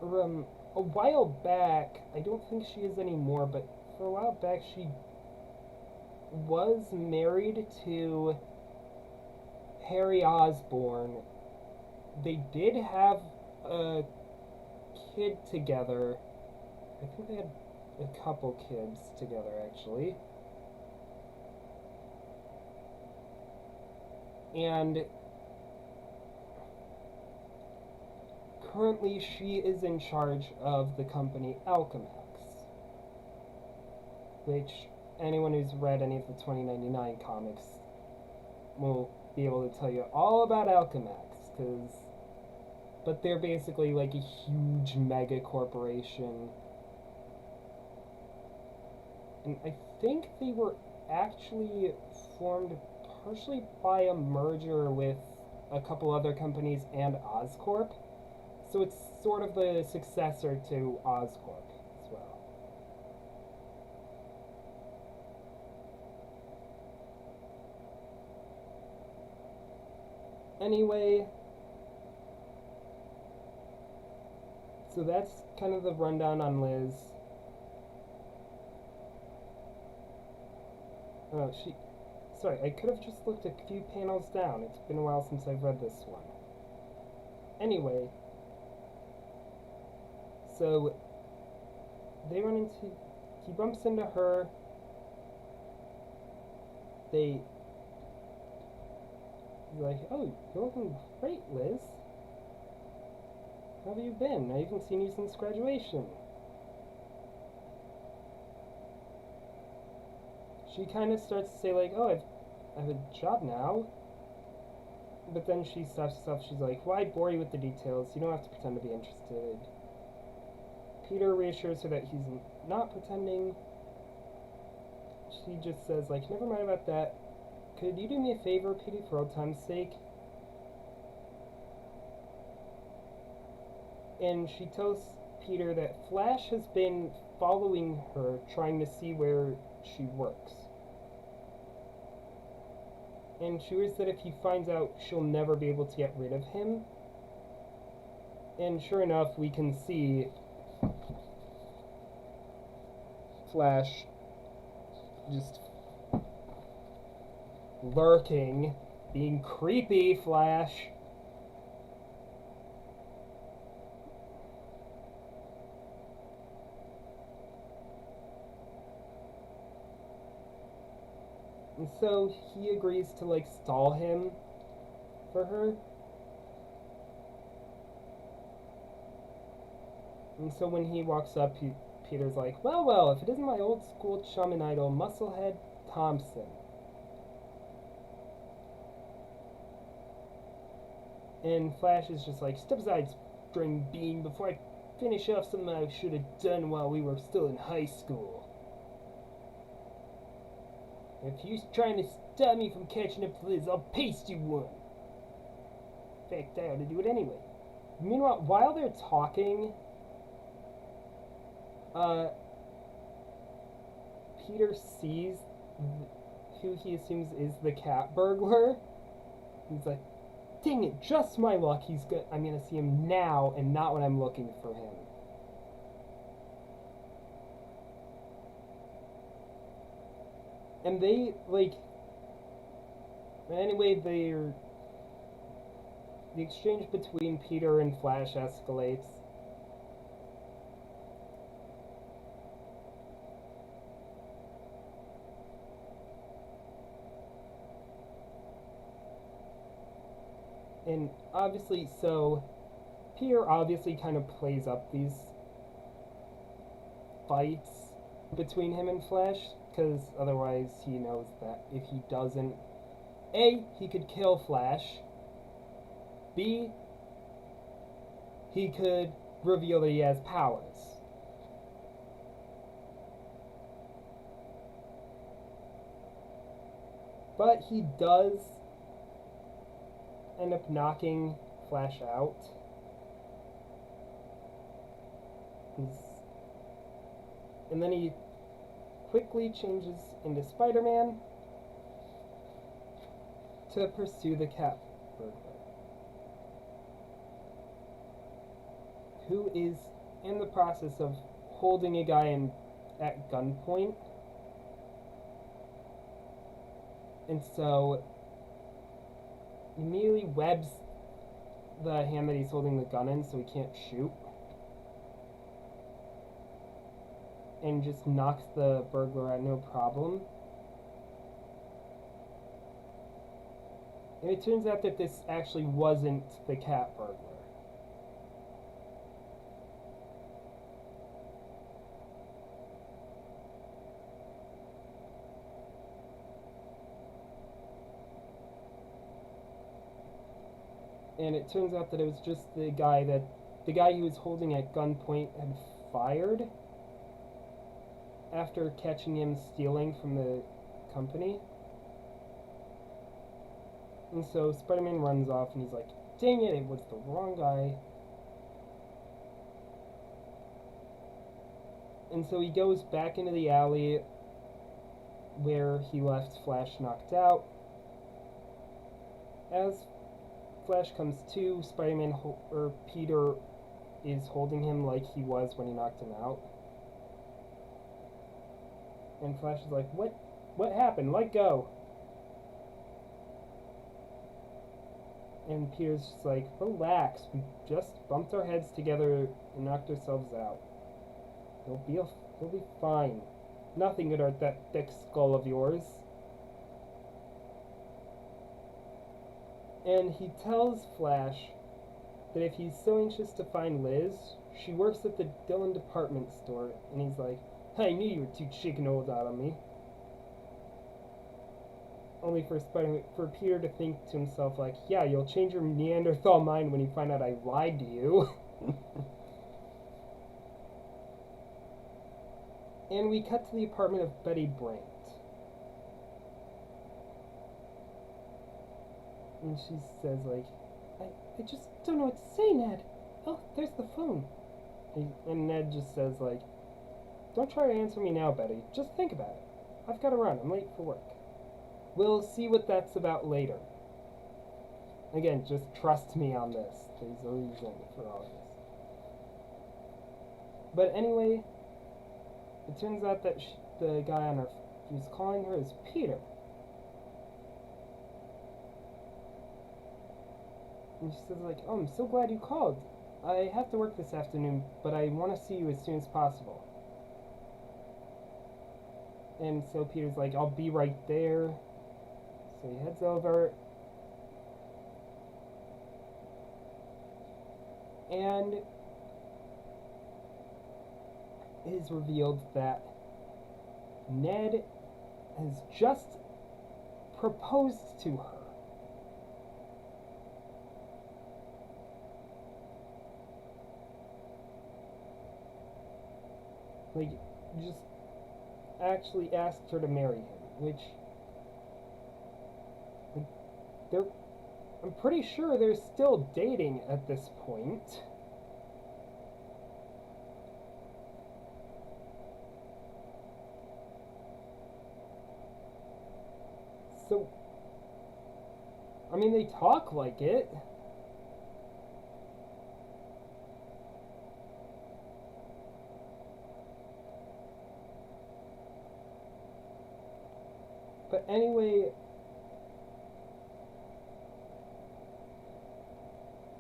a while back, I don't think she is anymore, but for a while back she was married to Harry Osborn. They did have a kid together. I think they had a couple kids together, actually. And currently she is in charge of the company Alchemax, which anyone who's read any of the 2099 comics will be able to tell you all about Alchemax, but they're basically like a huge mega corporation. And I think they were actually formed partially by a merger with a couple other companies and Oscorp. So it's sort of the successor to Oscorp as well. Anyway, so that's kind of the rundown on Liz. Oh, sorry, I could have just looked a few panels down. It's been a while since I've read this one. Anyway, so he bumps into her. He's like, oh, you're looking great, Liz. How have you been? I haven't seen you since graduation. She kind of starts to say, like, oh, I have a job now. But then she stops herself. She's like, why bore you with the details? You don't have to pretend to be interested. Peter reassures her that he's not pretending. She just says, like, never mind about that. Could you do me a favor, Petey, for old time's sake? And she tells Peter that Flash has been following her, trying to see where she works. And she worries that if he finds out, she'll never be able to get rid of him. And sure enough, we can see Flash just lurking, being creepy, Flash. And so he agrees to, like, stall him for her. And so when he walks up, Peter's like, well, if it isn't my old school chum and idol, Musclehead Thompson. And Flash is just like, step aside, String Bean, before I finish off something I should have done while we were still in high school. If you're trying to stop me from catching up to Liz, I'll paste you one. In fact, I ought to do it anyway. Meanwhile, while they're talking, Peter sees who he assumes is the cat burglar. He's like, dang it, just my luck. I'm gonna see him now and not when I'm looking for him. And they, like, anyway, the exchange between Peter and Flash escalates. And obviously, so Peter obviously kind of plays up these fights between him and Flash, because otherwise he knows that if he doesn't, A, he could kill Flash, B, he could reveal that he has powers. But he does end up knocking Flash out. And then he quickly changes into Spider-Man to pursue the cat burglar, who is in the process of holding a guy at gunpoint. And so he immediately webs the hand that he's holding the gun in so he can't shoot, and just knocks the burglar out no problem. And it turns out that this actually wasn't the cat burglar. And it turns out that it was just the guy he was holding at gunpoint had fired after catching him stealing from the company. And so Spider-Man runs off and he's like, dang it was the wrong guy. And so he goes back into the alley where he left Flash knocked out. As Flash comes to, Peter is holding him like he was when he knocked him out. And Flash is like, what happened? Let go. And Peter's just like, relax, we just bumped our heads together and knocked ourselves out. You'll be fine. Nothing could hurt that thick skull of yours. And he tells Flash that if he's so anxious to find Liz, she works at the Dillon department store, and he's like, I knew you were too chicken old out on me. Only for Peter to think to himself like, yeah, you'll change your Neanderthal mind when you find out I lied to you. And we cut to the apartment of Betty Brant. And she says like, I just don't know what to say, Ned. Oh, there's the phone. And Ned just says like, don't try to answer me now, Betty. Just think about it. I've got to run. I'm late for work. We'll see what that's about later. Again, just trust me on this. There's a reason for all of this. But anyway, it turns out that the guy who's calling her is Peter. And she says like, oh, I'm so glad you called. I have to work this afternoon, but I want to see you as soon as possible. And so Peter's like, I'll be right there. So he heads over. And it is revealed that Ned has just proposed to her. Like, just actually asked her to marry him, which, like, I'm pretty sure they're still dating at this point. So, I mean, they talk like it. But anyway,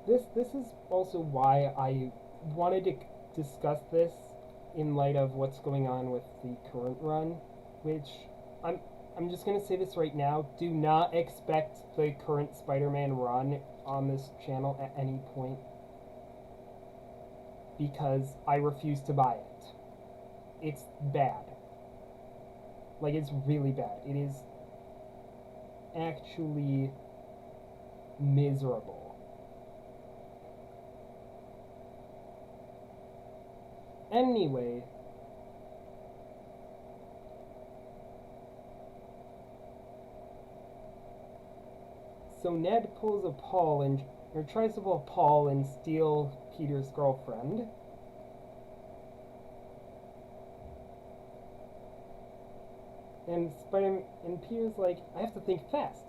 this is also why I wanted to discuss this in light of what's going on with the current run, which I'm just going to say this right now. Do not expect the current Spider-Man run on this channel at any point, because I refuse to buy it. It's bad. Like, it's really bad. It is actually miserable. Anyway, so Ned pulls a Paul or tries to pull a Paul and steal Peter's girlfriend. And Peter's like, I have to think fast.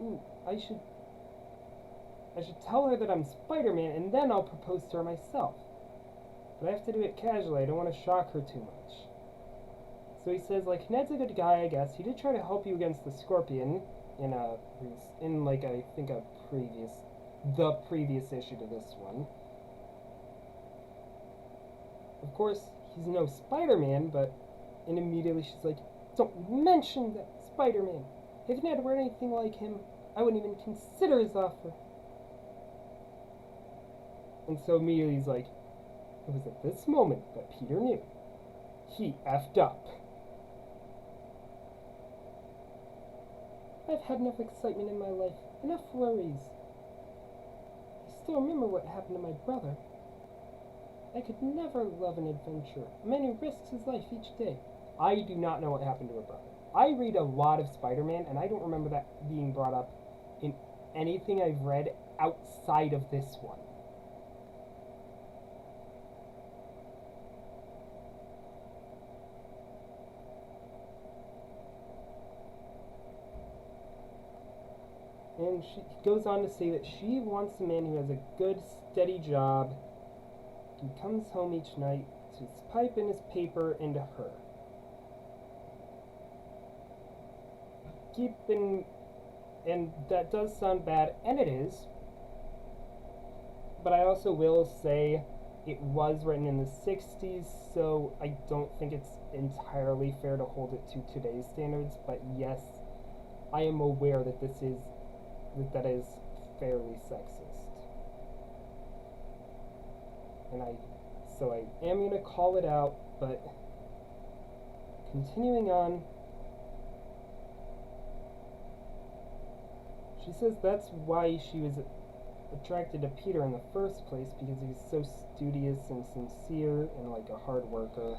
Ooh, I should tell her that I'm Spider-Man, and then I'll propose to her myself. But I have to do it casually. I don't want to shock her too much. So he says, like, Ned's a good guy, I guess. He did try to help you against the Scorpion in like, I think the previous issue to this one. Of course, he's no Spider-Man, and immediately she's like, don't mention that Spider-Man. If Ned were anything like him, I wouldn't even consider his offer. And so immediately he's like, it was at this moment that Peter knew. He effed up. I've had enough excitement in my life, enough worries. I still remember what happened to my brother. I could never love an adventure, a man who risks his life each day. I do not know what happened to her brother. I read a lot of Spider-Man, and I don't remember that being brought up in anything I've read outside of this one. And she goes on to say that she wants a man who has a good, steady job, who comes home each night to his pipe and his paper and to her. And that does sound bad, and it is. But I also will say it was written in the 60s, so I don't think it's entirely fair to hold it to today's standards. But yes, I am aware that that is fairly sexist. So I am going to call it out, but continuing on, she says that's why she was attracted to Peter in the first place, because he's so studious and sincere and like a hard worker.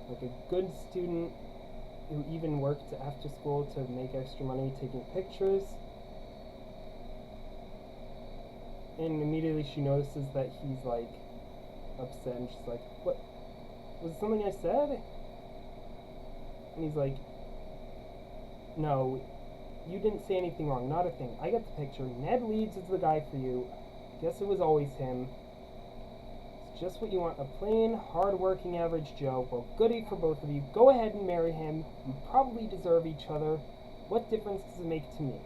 Like a good student who even worked after school to make extra money taking pictures. And immediately she notices that he's like upset, and she's like, what? Was it something I said? And he's like, no, you didn't say anything wrong, not a thing. I got the picture. Ned Leeds is the guy for you. Guess it was always him. It's just what you want, a plain, hard-working average Joe. Well, goody for both of you. Go ahead and marry him. You probably deserve each other. What difference does it make to me?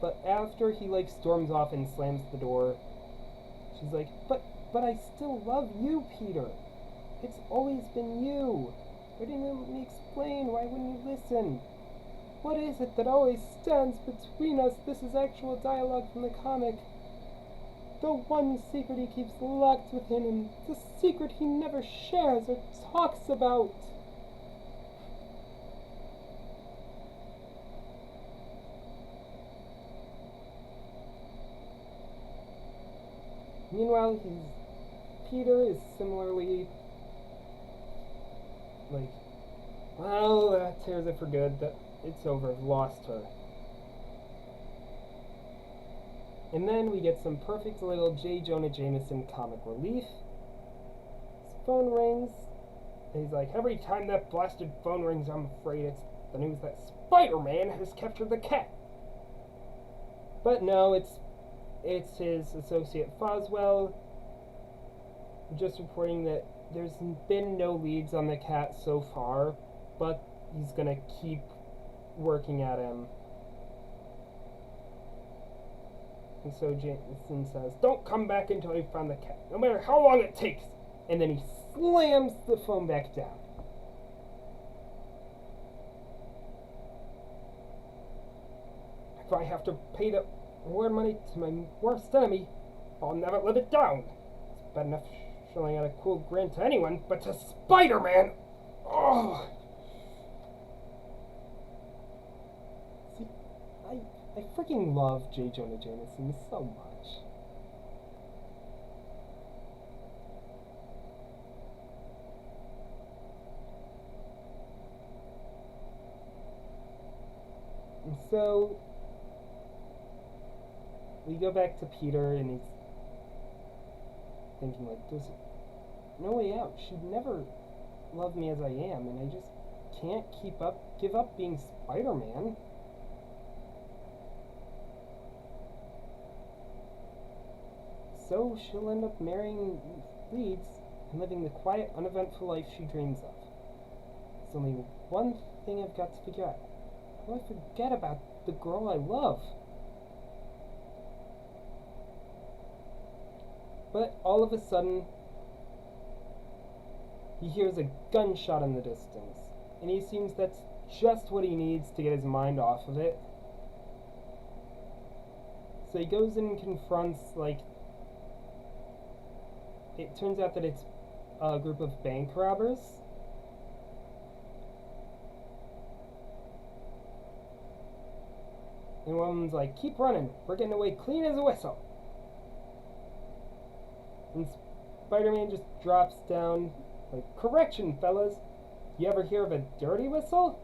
But after he like storms off and slams the door, she's like, but I still love you, Peter. It's always been you. Why didn't you let me explain? Why wouldn't you listen? What is it that always stands between us? This is actual dialogue from the comic. The one secret he keeps locked within him. The secret he never shares or talks about. Meanwhile, Peter is similarly like, well, that tears it for good. That it's over. I've lost her. And then we get some perfect little J. Jonah Jameson comic relief. His phone rings, and he's like, every time that blasted phone rings, I'm afraid it's the news that Spider-Man has captured the cat. But no, it's his associate Foswell, just reporting that there's been no leads on the cat so far, but he's gonna keep working at him. And so Jameson says, don't come back until you found the cat, no matter how long it takes. And then he slams the phone back down. If I have to pay the reward money to my worst enemy, I'll never live it down. It's bad enough showing out a cool grin to anyone, but to Spider-Man! Oh! See, I freaking love J. Jonah Jameson so much. And so we go back to Peter, and he's thinking, like, there's no way out. She'd never love me as I am, and I just can't give up being Spider-Man. So she'll end up marrying Leeds and living the quiet, uneventful life she dreams of. There's only one thing I've got to figure out. How do I forget about the girl I love? But all of a sudden, he hears a gunshot in the distance, and he assumes that's just what he needs to get his mind off of it. So he goes in and confronts, like, it turns out that it's a group of bank robbers. And one of them's like, keep running, we're getting away clean as a whistle. And Spider-Man just drops down, like, correction, fellas. You ever hear of a dirty whistle?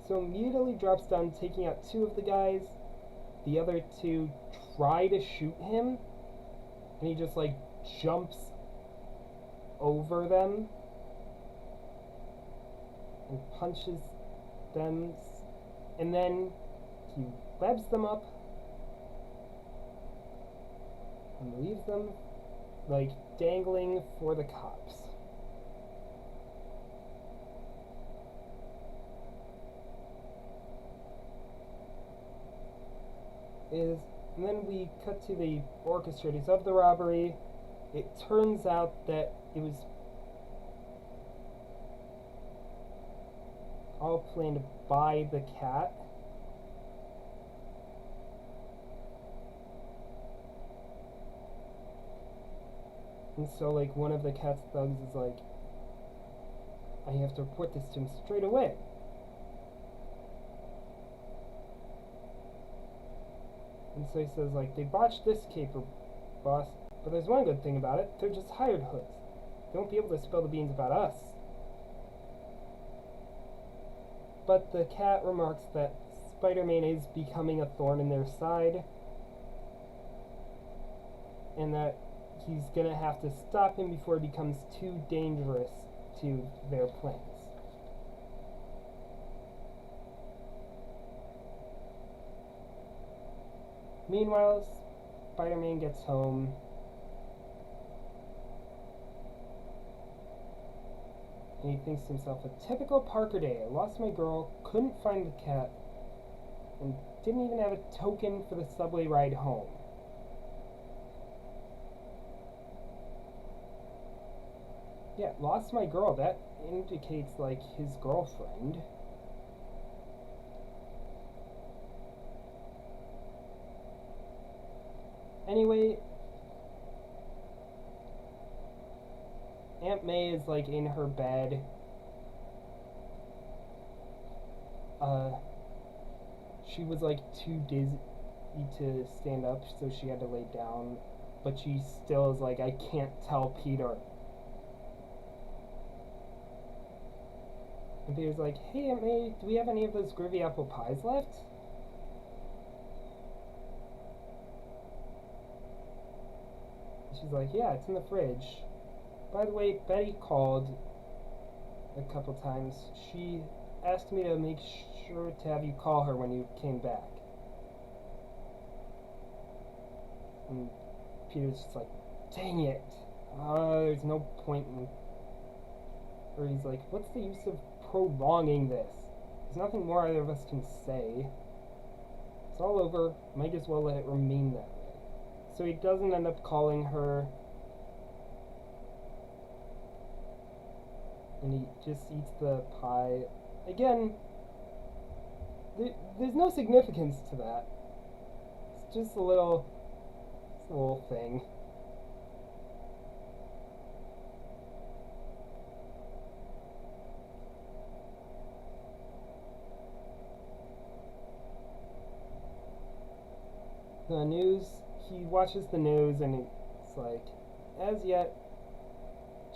So immediately drops down, taking out two of the guys. The other two try to shoot him, and he just, like, jumps over them and punches them, and then he webs them up and leaves them, like, dangling for the cops. And then we cut to the orchestrators of the robbery. It turns out that it was all planned by the cat. And so, like, one of the cat's thugs is like, I have to report this to him straight away. And so he says, like, they botched this caper, boss, but there's one good thing about it. They're just hired hoods. They won't be able to spill the beans about us. But the cat remarks that Spider-Man is becoming a thorn in their side, and that he's gonna have to stop him before he becomes too dangerous to their plans. Meanwhile, Spider-Man gets home. And he thinks to himself, a typical Parker day. I lost my girl, couldn't find the cat, and didn't even have a token for the subway ride home. Yeah, lost my girl. That indicates, like, his girlfriend. Anyway, Aunt May is, like, in her bed. She was, like, too dizzy to stand up, so she had to lay down. But she still is like, I can't tell Peter. And Peter's like, hey, Aunt May, do we have any of those groovy apple pies left? She's like, yeah, it's in the fridge. By the way, Betty called a couple times. She asked me to make sure to have you call her when you came back. And Peter's just like, dang it. There's no point in... Or he's like, what's the use of prolonging this? There's nothing more either of us can say. It's all over. Might as well let it remain that way. So he doesn't end up calling her. And he just eats the pie. Again, there's no significance to that. It's just a little thing. The news, he watches the news and it's like, as yet,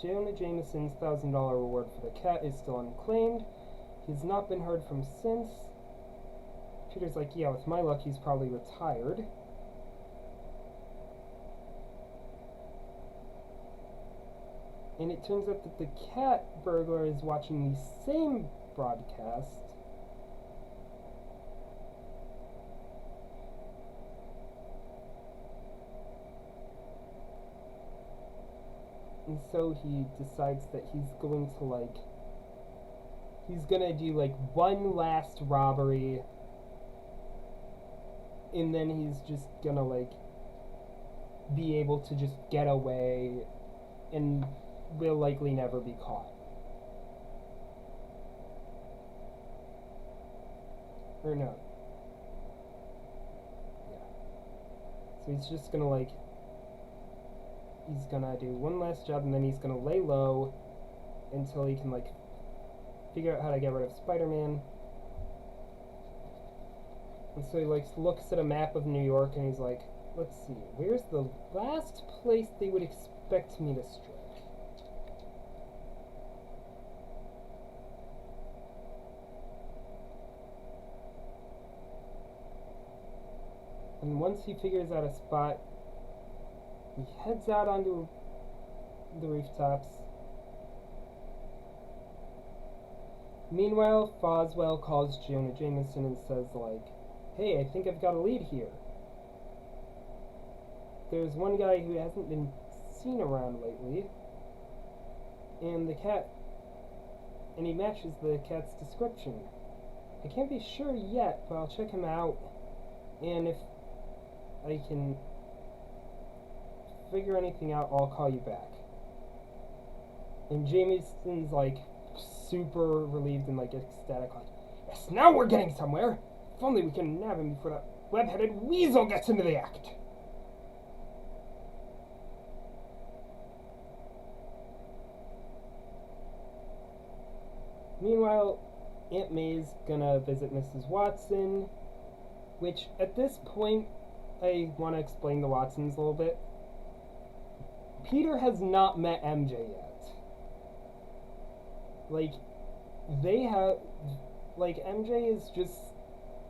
Jonah Jameson's $1,000 reward for the cat is still unclaimed. He's not been heard from since. Peter's like, yeah, with my luck, he's probably retired. And it turns out that the cat burglar is watching the same broadcast. And so he decides that he's going to do like one last robbery, and then he's just gonna like be able to just get away and will likely never be caught. Or no. Yeah. So he's just gonna like, he's gonna do one last job, and then he's gonna lay low until he can like figure out how to get rid of Spider-Man. And so he like looks at a map of New York and he's like, let's see, where's the last place they would expect me to strike? And once he figures out a spot, he heads out onto the rooftops. Meanwhile, Foswell calls Jonah Jameson and says, like, hey, I think I've got a lead here. There's one guy who hasn't been seen around lately, and he matches the cat's description. I can't be sure yet, but I'll check him out, and if I can figure anything out, I'll call you back. And Jameson's like super relieved and like ecstatic, like, yes, now we're getting somewhere. If only we can nab him before that web-headed weasel gets into the act. Meanwhile, Aunt May's gonna visit Mrs. Watson, which at this point, I want to explain the Watsons a little bit. Peter has not met MJ yet. Like, they have, like, MJ is just,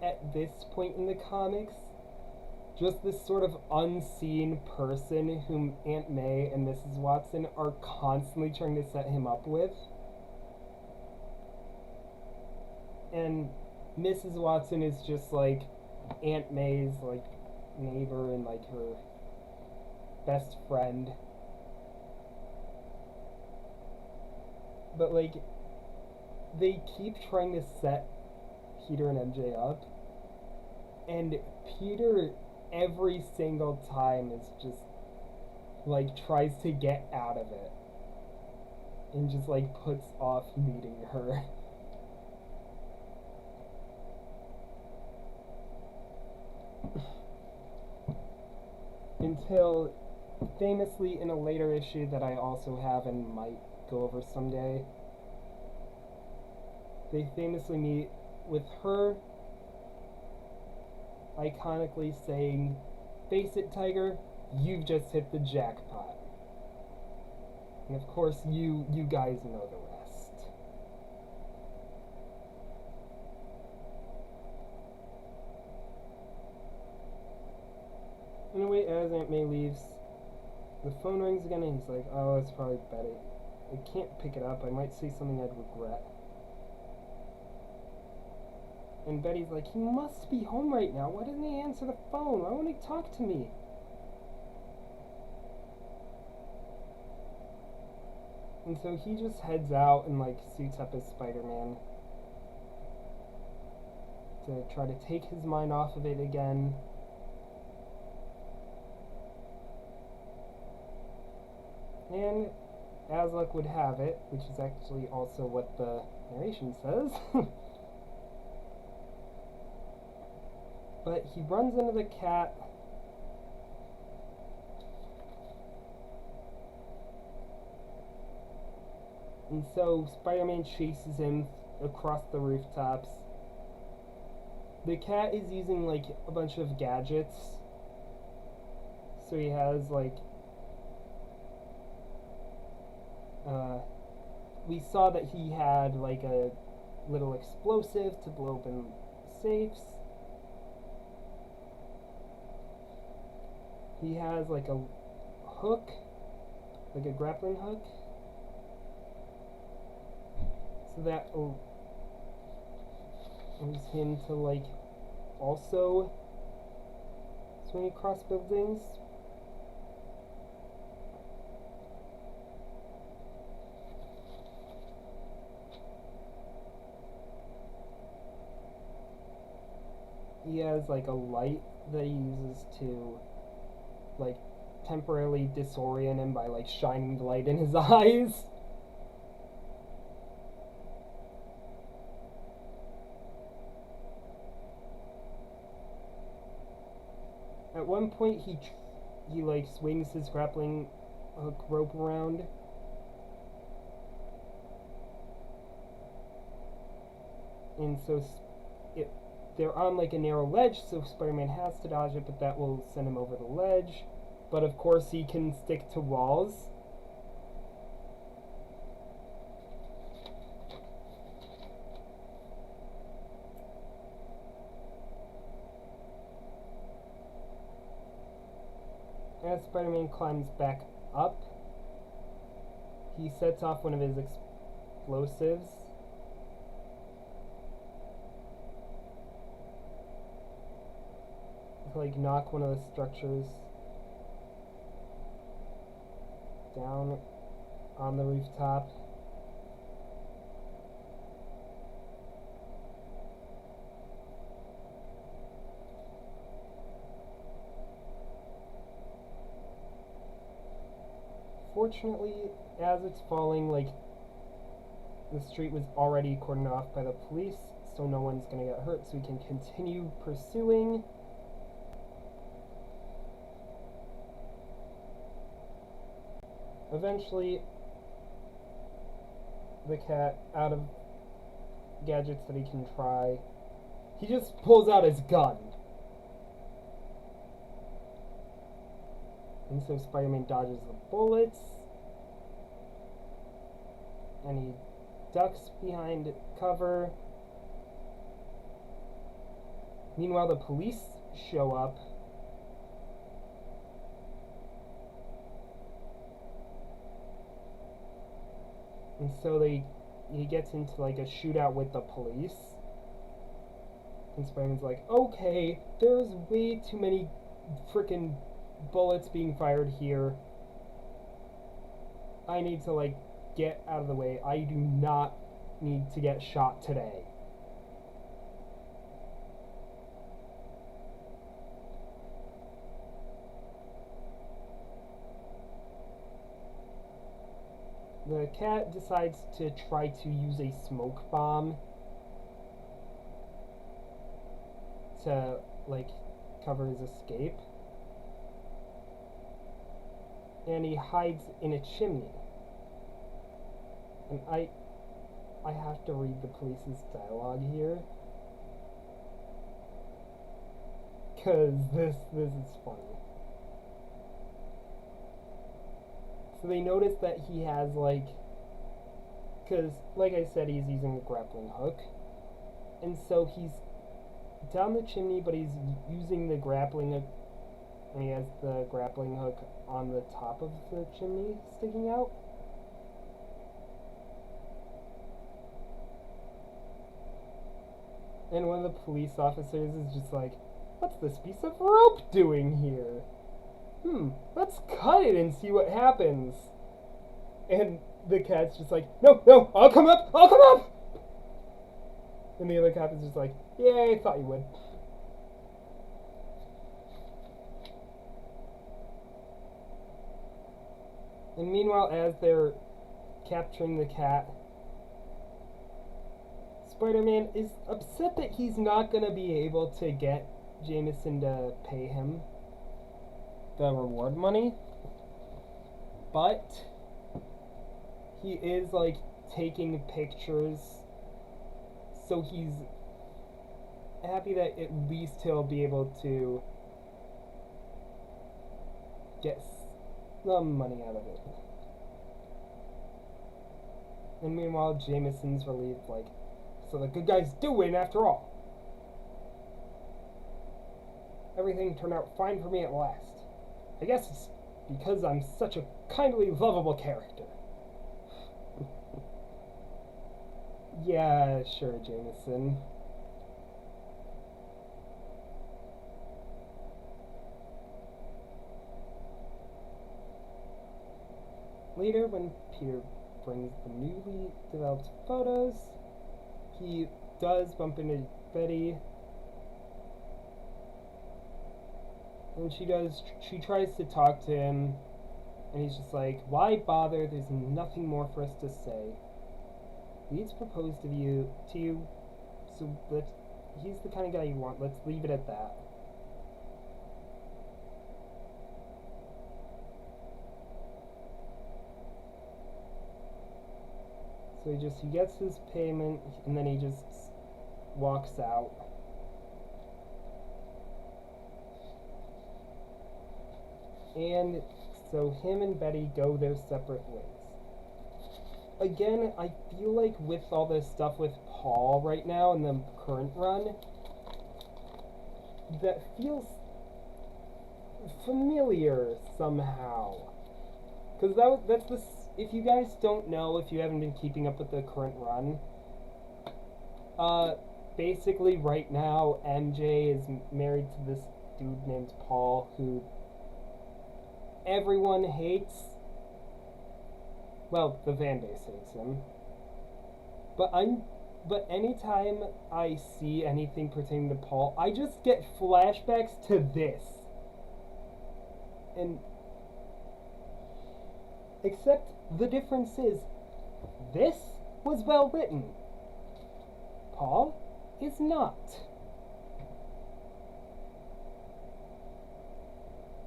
at this point in the comics, just this sort of unseen person whom Aunt May and Mrs. Watson are constantly trying to set him up with. And Mrs. Watson is just, like, Aunt May's, like, neighbor and, like, her best friend. But, like, they keep trying to set Peter and MJ up, and Peter every single time is just, like, tries to get out of it, and just, like, puts off meeting her. Until, famously, in a later issue that I also have and might go over someday, they famously meet with her iconically saying, "Face it, Tiger, you've just hit the jackpot." And of course, you guys know the rest. Anyway, as Aunt May leaves, the phone rings again, and he's like, oh, it's probably Betty. I can't pick it up. I might say something I'd regret. And Betty's like, he must be home right now. Why doesn't he answer the phone? Why won't he talk to me? And so he just heads out and, like, suits up as Spider-Man to try to take his mind off of it again. And as luck would have it, which is actually also what the narration says, but he runs into the cat, and so Spider-Man chases him across the rooftops. The cat is using, like, a bunch of gadgets, so he has, like, we saw that he had, like, a little explosive to blow open safes. He has like a hook, like a grappling hook, so that allows him to like also swing across buildings. He has like a light that he uses to like temporarily disorient him by like shining the light in his eyes. At one point he like swings his grappling hook rope around. And so they're on like a narrow ledge, so Spider-Man has to dodge it, but that will send him over the ledge. But of course he can stick to walls. As Spider-Man climbs back up, he sets off one of his explosives. To like knock one of the structures down on the rooftop. Fortunately, as it's falling, like, the street was already cordoned off by the police, so no one's gonna get hurt, so we can continue pursuing. Eventually, the cat, out of gadgets that he can try, he just pulls out his gun. And so Spider-Man dodges the bullets, and he ducks behind cover. Meanwhile, the police show up. And so he gets into like a shootout with the police. And Spider-Man's like, okay, there's way too many frickin' bullets being fired here. I need to like get out of the way. I do not need to get shot today. The cat decides to try to use a smoke bomb to like cover his escape. And he hides in a chimney. And I have to read the police's dialogue here, cause this is funny. So they notice that he has like, cause like I said, he's using a grappling hook, and so he's down the chimney, but he's using the grappling hook, and he has the grappling hook on the top of the chimney sticking out. And one of the police officers is just like, what's this piece of rope doing here? Let's cut it and see what happens. And the cat's just like, no, I'll come up. And the other cop is just like, yeah, I thought you would. And meanwhile, as they're capturing the cat, Spider-Man is upset that he's not going to be able to get Jameson to pay him the reward money. But he is, like, taking pictures, so he's happy that at least he'll be able to get some money out of it. And meanwhile, Jameson's relieved, like, So the good guys do win after all. Everything turned out fine for me at last. I guess it's because I'm such a kindly, lovable character. Yeah, sure, Jameson. Later, when Peter brings the newly developed photos, he does bump into Betty. And she tries to talk to him, and he's just like, why bother? There's nothing more for us to say. Leeds proposed to you, so he's the kind of guy you want. Let's leave it at that. So he gets his payment, and then he just walks out. And so him and Betty go their separate ways. Again, I feel like with all this stuff with Paul right now in the current run, that feels familiar somehow. Because that's the... If you guys don't know, if you haven't been keeping up with the current run, basically right now, MJ is married to this dude named Paul, who everyone hates. Well, the fan base hates him. But anytime I see anything pertaining to Paul, I just get flashbacks to this. And except the difference is, this was well written. Paul is not.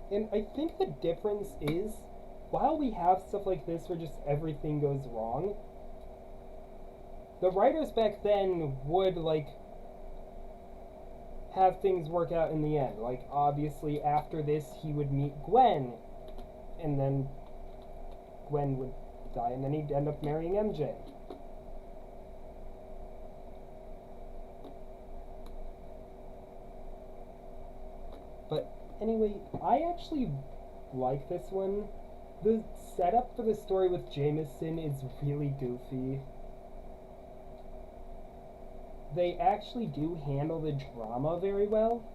And I think the difference is, while we have stuff like this where just everything goes wrong, the writers back then would, like, have things work out in the end. Like, obviously, after this, he would meet Gwen, and then Gwen would die, and then he'd end up marrying MJ. But anyway, I actually like this one. The setup for the story with Jameson is really goofy. They actually do handle the drama very well.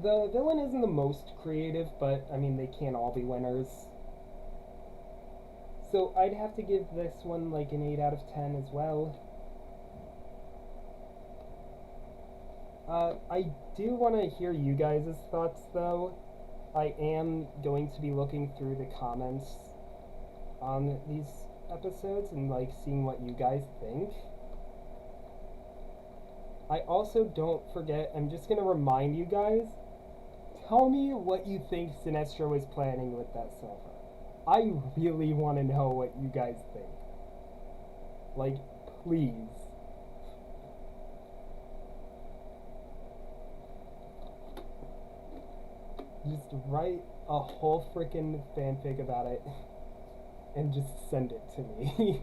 The villain isn't the most creative, but, I mean, they can't all be winners. So I'd have to give this one, like, an 8 out of 10 as well. I do want to hear you guys' thoughts, though. I am going to be looking through the comments on these episodes and, like, seeing what you guys think. I also, don't forget, I'm just going to remind you guys, tell me what you think Sinestro is planning with that server. I really want to know what you guys think. Like, please. Just write a whole freaking fanfic about it and just send it to me.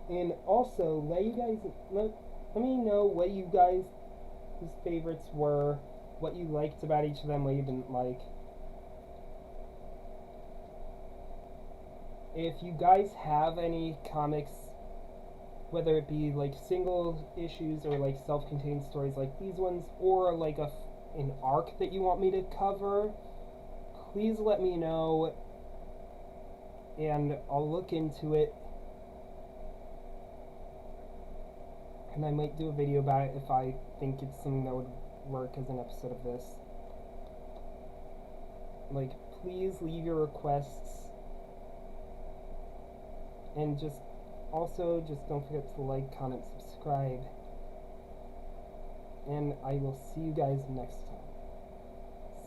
And also, let me know what you guys' favorites were, what you liked about each of them, what you didn't like. If you guys have any comics, whether it be like single issues or like self-contained stories like these ones, or like an arc that you want me to cover, please let me know and I'll look into it. And I might do a video about it if I think it's something that would work as an episode of this. Like, please leave your requests. And just don't forget to like, comment, subscribe. And I will see you guys next time.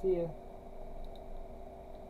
See ya.